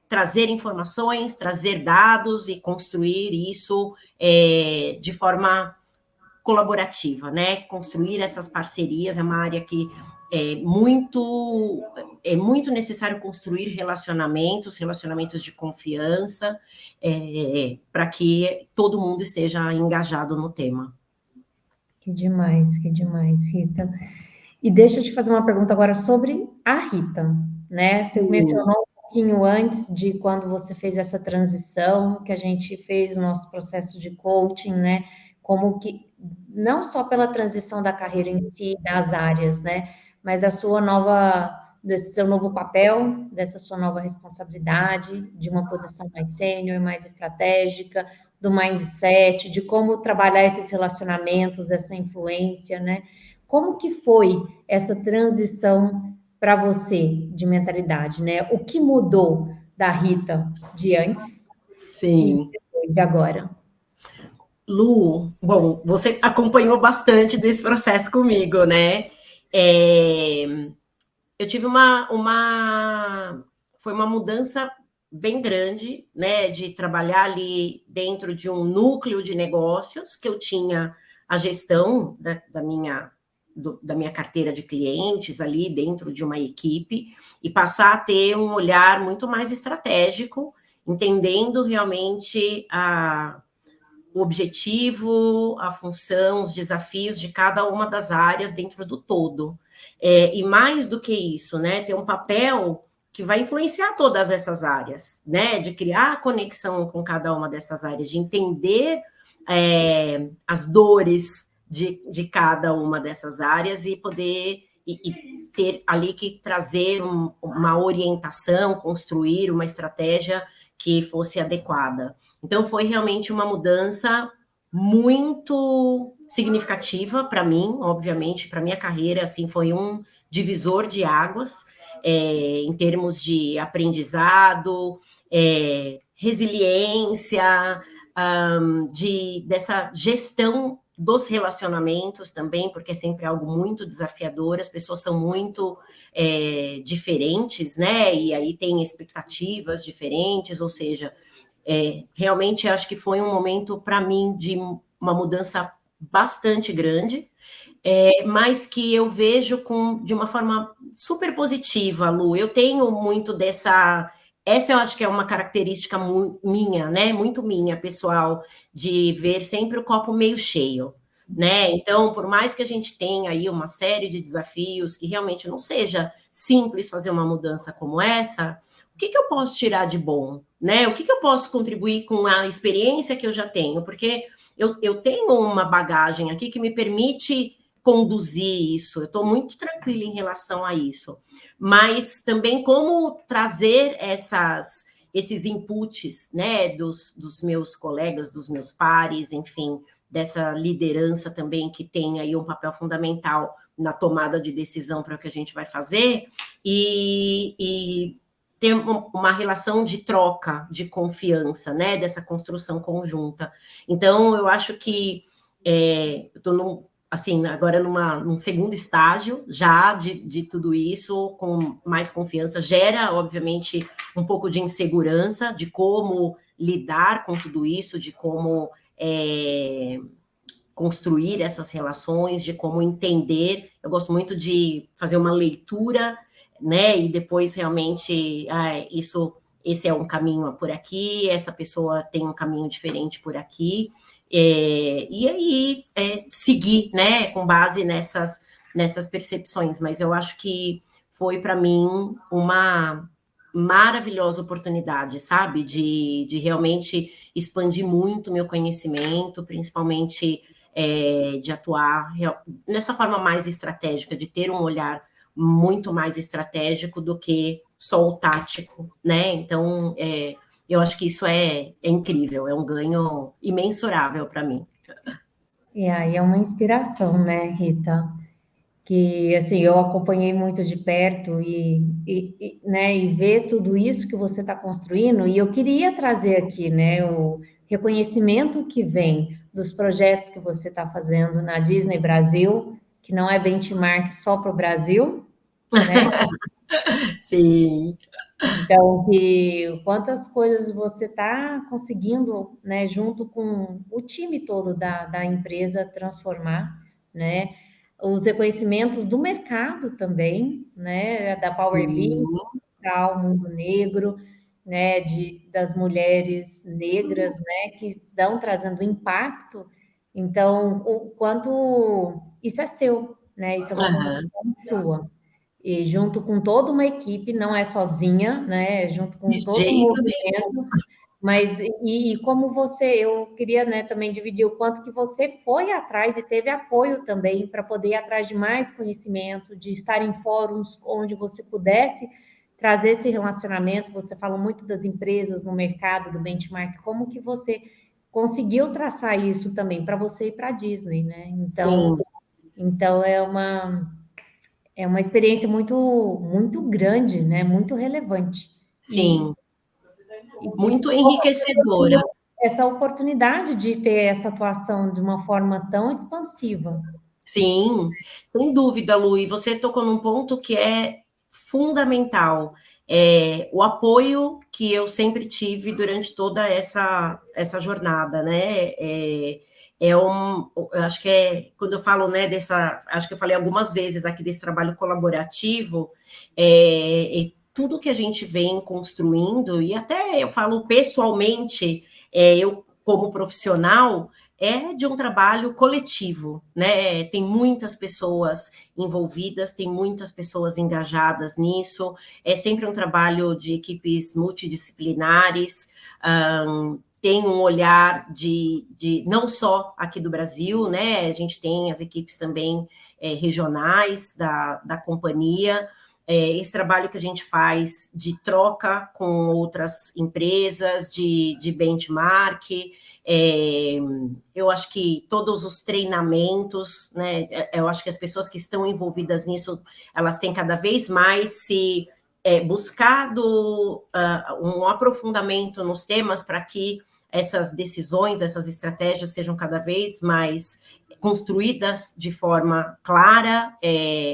trazer informações, trazer dados e construir isso de forma colaborativa, né? Construir essas parcerias é uma área que é muito necessário construir relacionamentos de confiança, para que todo mundo esteja engajado no tema. Que demais, Rita. E deixa eu te fazer uma pergunta agora sobre a Rita, né? Sim. Você mencionou um pouquinho antes de quando você fez essa transição, que a gente fez o nosso processo de coaching, né? Como que, não só pela transição da carreira em si, das áreas, né? Mas a sua nova desse seu novo papel, dessa sua nova responsabilidade, de uma posição mais sênior, mais estratégica, do mindset, de como trabalhar esses relacionamentos, essa influência, né? Como que foi essa transição para você de mentalidade, né? O que mudou da Rita de antes e Sim. de agora? Lu, bom, você acompanhou bastante desse processo comigo, né? Eu tive foi uma mudança bem grande, né? De trabalhar ali dentro de um núcleo de negócios que eu tinha a gestão da minha carteira de clientes ali dentro de uma equipe e passar a ter um olhar muito mais estratégico, entendendo realmente o objetivo, a função, os desafios de cada uma das áreas dentro do todo. E mais do que isso, né, ter um papel que vai influenciar todas essas áreas, né, de criar conexão com cada uma dessas áreas, de entender as dores de cada uma dessas áreas e poder e ter ali que trazer uma orientação, construir uma estratégia que fosse adequada. Então, foi realmente uma mudança muito significativa para mim, obviamente, para minha carreira, assim, foi um divisor de águas, em termos de aprendizado, resiliência, dessa gestão dos relacionamentos também, porque é sempre algo muito desafiador, as pessoas são muito diferentes, né? E aí tem expectativas diferentes, ou seja, realmente acho que foi um momento para mim de uma mudança bastante grande, mas que eu vejo de uma forma super positiva, Lu. Eu tenho muito essa eu acho que é uma característica minha, né? Muito minha, pessoal, de ver sempre o copo meio cheio, né? Então, por mais que a gente tenha aí uma série de desafios, que realmente não seja simples fazer uma mudança como essa, o que eu posso tirar de bom, né? O que eu posso contribuir com a experiência que eu já tenho? Porque eu tenho uma bagagem aqui que me permite conduzir isso, eu estou muito tranquila em relação a isso, mas também como trazer esses inputs, né, dos meus colegas, dos meus pares, enfim, dessa liderança também que tem aí um papel fundamental na tomada de decisão para o que a gente vai fazer, e ter uma relação de troca, de confiança, né, dessa construção conjunta. Então, eu acho que eu estou assim, agora num segundo estágio já de tudo isso, com mais confiança, gera, obviamente, um pouco de insegurança de como lidar com tudo isso, de como construir essas relações, de como entender. Eu gosto muito de fazer uma leitura, né, e depois realmente, esse é um caminho por aqui, essa pessoa tem um caminho diferente por aqui, e aí seguir, né, com base nessas percepções. Mas eu acho que foi para mim uma maravilhosa oportunidade, sabe, de realmente expandir muito meu conhecimento, principalmente de atuar nessa forma mais estratégica, de ter um olhar muito mais estratégico do que só o tático, né? Então, eu acho que isso é incrível, é um ganho imensurável para mim. E aí é uma inspiração, né, Rita? Que assim eu acompanhei muito de perto né, e ver tudo isso que você está construindo. E eu queria trazer aqui, né, o reconhecimento que vem dos projetos que você está fazendo na Disney Brasil, que não é benchmark só para o Brasil, né? Sim. Então, que quantas coisas você está conseguindo, né, junto com o time todo da empresa transformar, né? Os reconhecimentos do mercado também, né? Da Powerlink, o Mundo Negro, né? Das mulheres negras, né? Que estão trazendo impacto. Então, o quanto isso é seu, né? Isso é uma construção sua. E junto com toda uma equipe, não é sozinha, né? Junto De com todo um jeito nenhum. movimento, Mas e como você, eu queria, né, também dividir o quanto que você foi atrás e teve apoio também para poder ir atrás de mais conhecimento, de estar em fóruns onde você pudesse trazer esse relacionamento. Você falou muito das empresas no mercado do benchmark, como que você conseguiu traçar isso também para você ir para a Disney, né? Então, Sim, é uma experiência muito grande, né? Muito relevante. E, sim, e muito enriquecedora. essa oportunidade de ter essa atuação de uma forma tão expansiva. Sim, sem dúvida, Lu. E você tocou num ponto que é fundamental. O apoio que eu sempre tive durante toda essa jornada, né? Eu acho que quando eu falo, né, acho que eu falei algumas vezes aqui desse trabalho colaborativo, tudo que a gente vem construindo, e até eu falo pessoalmente, eu como profissional, é de um trabalho coletivo, né? Tem muitas pessoas envolvidas, tem muitas pessoas engajadas nisso, é sempre um trabalho de equipes multidisciplinares, tem um olhar de não só aqui do Brasil, né? A gente tem as equipes também regionais da companhia, esse trabalho que a gente faz de troca com outras empresas, de benchmark, é, eu acho que todos os treinamentos, né? Eu acho que as pessoas que estão envolvidas nisso, elas têm cada vez mais se buscado um aprofundamento nos temas para que essas decisões, essas estratégias sejam cada vez mais construídas de forma clara,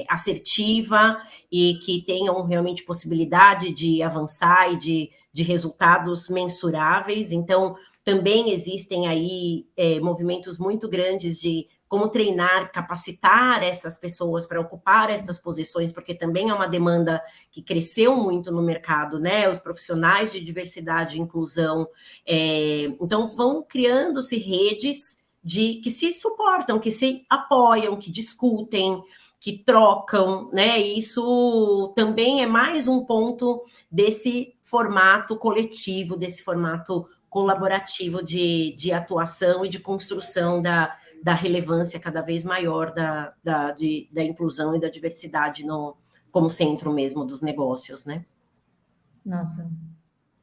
assertiva e que tenham realmente possibilidade de avançar e de resultados mensuráveis. Então, também existem aí movimentos muito grandes de como treinar, capacitar essas pessoas para ocupar essas posições, porque também é uma demanda que cresceu muito no mercado, né? Os profissionais de diversidade e inclusão. Então, vão criando-se redes que se suportam, que se apoiam, que discutem, que trocam, né? E isso também é mais um ponto desse formato coletivo, desse formato colaborativo de atuação e de construção da relevância cada vez maior da inclusão e da diversidade como centro mesmo dos negócios, né? Nossa,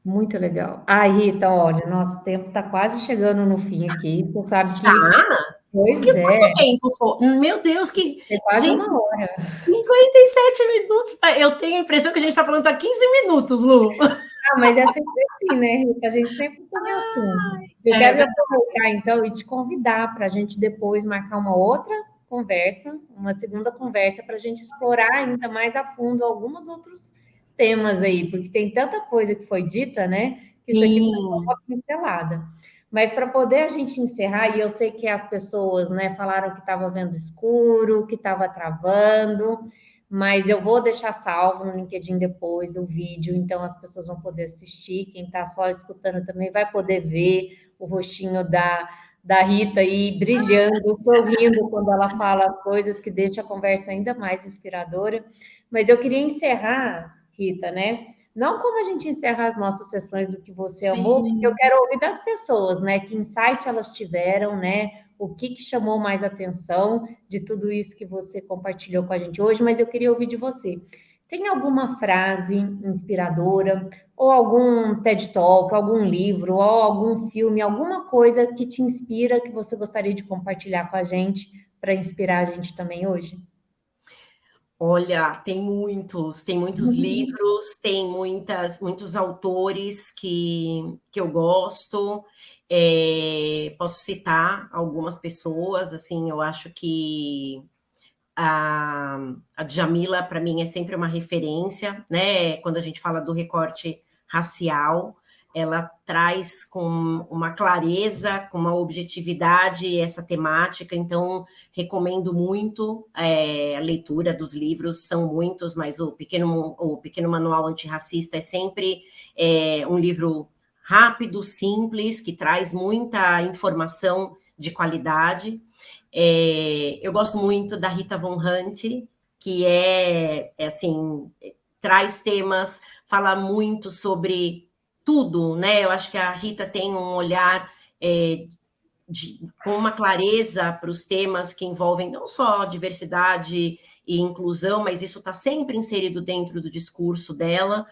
muito legal. Ah, Rita, olha, nosso tempo está quase chegando no fim aqui. Você sabe que, Já? pois Quanto é, tempo foi? Meu Deus, que. é quase Gente, uma hora. 57 minutos. Eu tenho a impressão que a gente está falando há 15 minutos, Lu. Ah, mas é sempre assim, né, Rita? A gente sempre tem assunto. Eu É quero verdade. aproveitar, então, e te convidar para a gente depois marcar uma outra conversa, uma segunda conversa, para a gente explorar ainda mais a fundo alguns outros temas aí, porque tem tanta coisa que foi dita, né? Que isso aqui foi só Sim, uma pincelada. Mas para poder a gente encerrar, e eu sei que as pessoas, né, falaram que estava vendo escuro, que estava travando, mas eu vou deixar salvo no LinkedIn depois o vídeo, então as pessoas vão poder assistir. Quem está só escutando também vai poder ver o rostinho da Rita aí brilhando, sorrindo quando ela fala as coisas que deixa a conversa ainda mais inspiradora. Mas eu queria encerrar, Rita, né? Não como a gente encerra as nossas sessões do que você amou, porque eu sim. quero ouvir das pessoas, né? Que insight elas tiveram, né? O que chamou mais atenção de tudo isso que você compartilhou com a gente hoje, mas eu queria ouvir de você. Tem alguma frase inspiradora, ou algum TED Talk, algum livro, ou algum filme, alguma coisa que te inspira, que você gostaria de compartilhar com a gente, para inspirar a gente também hoje? Olha, tem muitos livros, tem muitos autores que eu gosto. Posso citar algumas pessoas, assim, eu acho que a, a Djamila, para mim, é sempre uma referência, né? Quando a gente fala do recorte racial, ela traz com uma clareza, com uma objetividade essa temática, então recomendo muito a leitura dos livros, são muitos, mas o Pequeno Manual Antirracista é sempre um livro rápido, simples, que traz muita informação de qualidade. Eu gosto muito da Rita Von Hunt, que assim, traz temas, fala muito sobre tudo, né? Eu acho que a Rita tem um olhar com uma clareza para os temas que envolvem não só diversidade e inclusão, mas isso está sempre inserido dentro do discurso dela.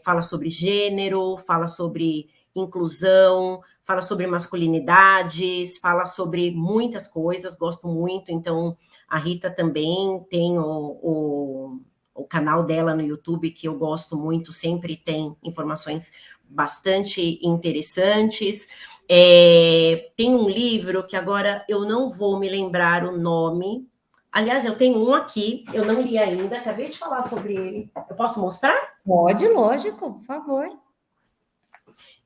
Fala sobre gênero, fala sobre inclusão, fala sobre masculinidades, fala sobre muitas coisas, gosto muito. Então, a Rita também tem o canal dela no YouTube, que eu gosto muito, sempre tem informações bastante interessantes. Tem um livro que agora eu não vou me lembrar o nome. Aliás, eu tenho um aqui, eu não li ainda, acabei de falar sobre ele. Eu posso mostrar? Pode, lógico, por favor.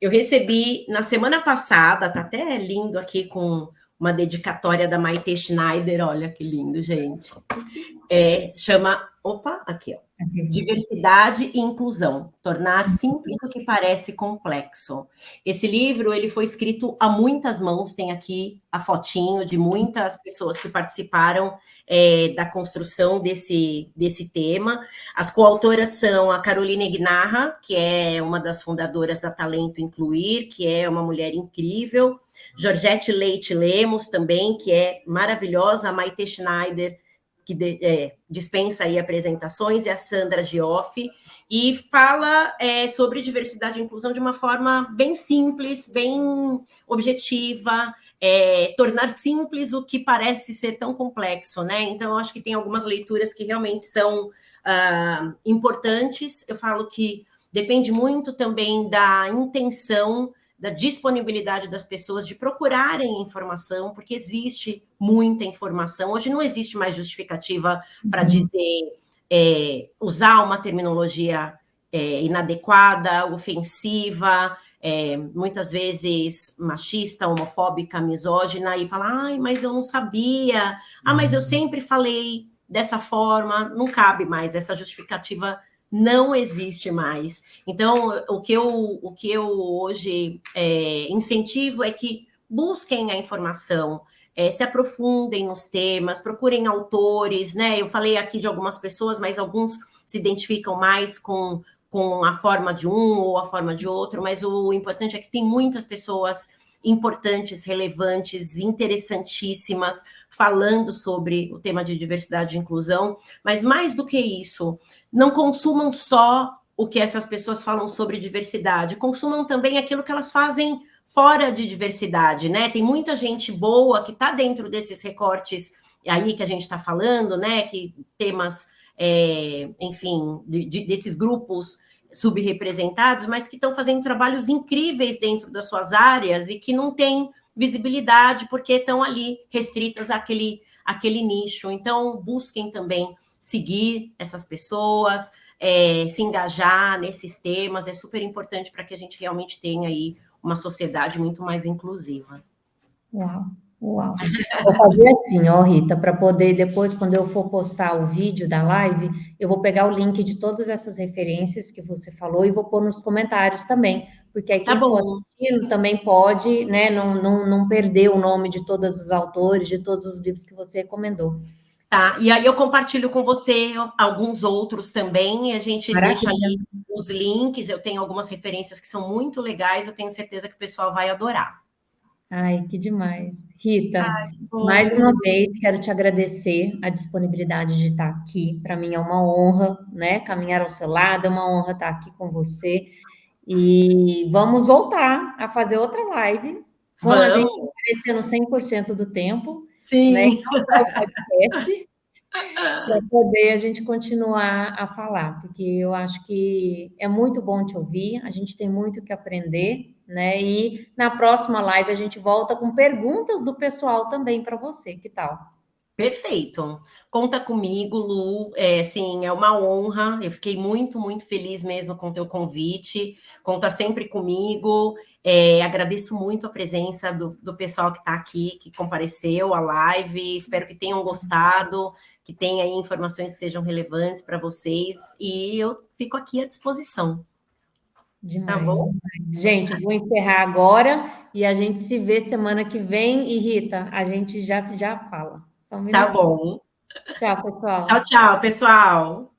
Eu recebi na semana passada, tá até lindo aqui com uma dedicatória da Maite Schneider, olha que lindo, gente. Chama, aqui, ó. Diversidade e inclusão, tornar simples o que parece complexo. Esse livro ele foi escrito a muitas mãos, tem aqui a fotinho de muitas pessoas que participaram da construção desse tema. As coautoras são a Caroline Gnarra, que é uma das fundadoras da Talento Incluir, que é uma mulher incrível, Georgette Leite Lemos também, que é maravilhosa, a Maite Schneider, que dispensa aí apresentações, e a Sandra Gioff, e fala sobre diversidade e inclusão de uma forma bem simples, bem objetiva, tornar simples o que parece ser tão complexo, né? Então, eu acho que tem algumas leituras que realmente são importantes. Eu falo que depende muito também da intenção, da disponibilidade das pessoas de procurarem informação, porque existe muita informação. Hoje não existe mais justificativa para dizer, usar uma terminologia inadequada, ofensiva, muitas vezes machista, homofóbica, misógina, e falar, ai, mas eu não sabia, mas eu sempre falei dessa forma, não cabe mais, essa justificativa não existe mais. Então, o que eu hoje incentivo é que busquem a informação, se aprofundem nos temas, procurem autores, né? Eu falei aqui de algumas pessoas, mas alguns se identificam mais com a forma de um ou a forma de outro, mas o importante é que tem muitas pessoas importantes, relevantes, interessantíssimas, falando sobre o tema de diversidade e inclusão, mas mais do que isso, não consumam só o que essas pessoas falam sobre diversidade, consumam também aquilo que elas fazem fora de diversidade, né? Tem muita gente boa que está dentro desses recortes aí que a gente está falando, né? Que temas, enfim, desses grupos subrepresentados, mas que estão fazendo trabalhos incríveis dentro das suas áreas e que não têm visibilidade porque estão ali restritas àquele nicho. Então, busquem também seguir essas pessoas, se engajar nesses temas, é super importante para que a gente realmente tenha aí uma sociedade muito mais inclusiva. Uau, uau. Vou fazer assim, ó, Rita, para poder depois, quando eu for postar o vídeo da live, eu vou pegar o link de todas essas referências que você falou e vou pôr nos comentários também, porque aí quem for assistindo também pode, né, não perder o nome de todos os autores, de todos os livros que você recomendou. Tá, e aí eu compartilho com você alguns outros também, e a gente deixa ali os links, eu tenho algumas referências que são muito legais, eu tenho certeza que o pessoal vai adorar. Ai, que demais. Rita, mais uma vez quero te agradecer a disponibilidade de estar aqui. Para mim é uma honra, né, caminhar ao seu lado, é uma honra estar aqui com você. E vamos voltar a fazer outra live, com a gente aparecendo 100% do tempo. Sim. Né? Para poder a gente continuar a falar, porque eu acho que é muito bom te ouvir, a gente tem muito que aprender, né? E na próxima live a gente volta com perguntas do pessoal também para você, que tal? Perfeito. Conta comigo, Lu. Sim, é uma honra. Eu fiquei muito, muito feliz mesmo com o teu convite. Conta sempre comigo. Agradeço muito a presença do pessoal que está aqui, que compareceu à live. Espero que tenham gostado, que tenha aí informações que sejam relevantes para vocês. E eu fico aqui à disposição. Demais, tá bom? Demais. Gente, vou encerrar agora e a gente se vê semana que vem. E Rita, a gente já fala. Tá bom. Tchau, pessoal. Tchau, tchau, pessoal.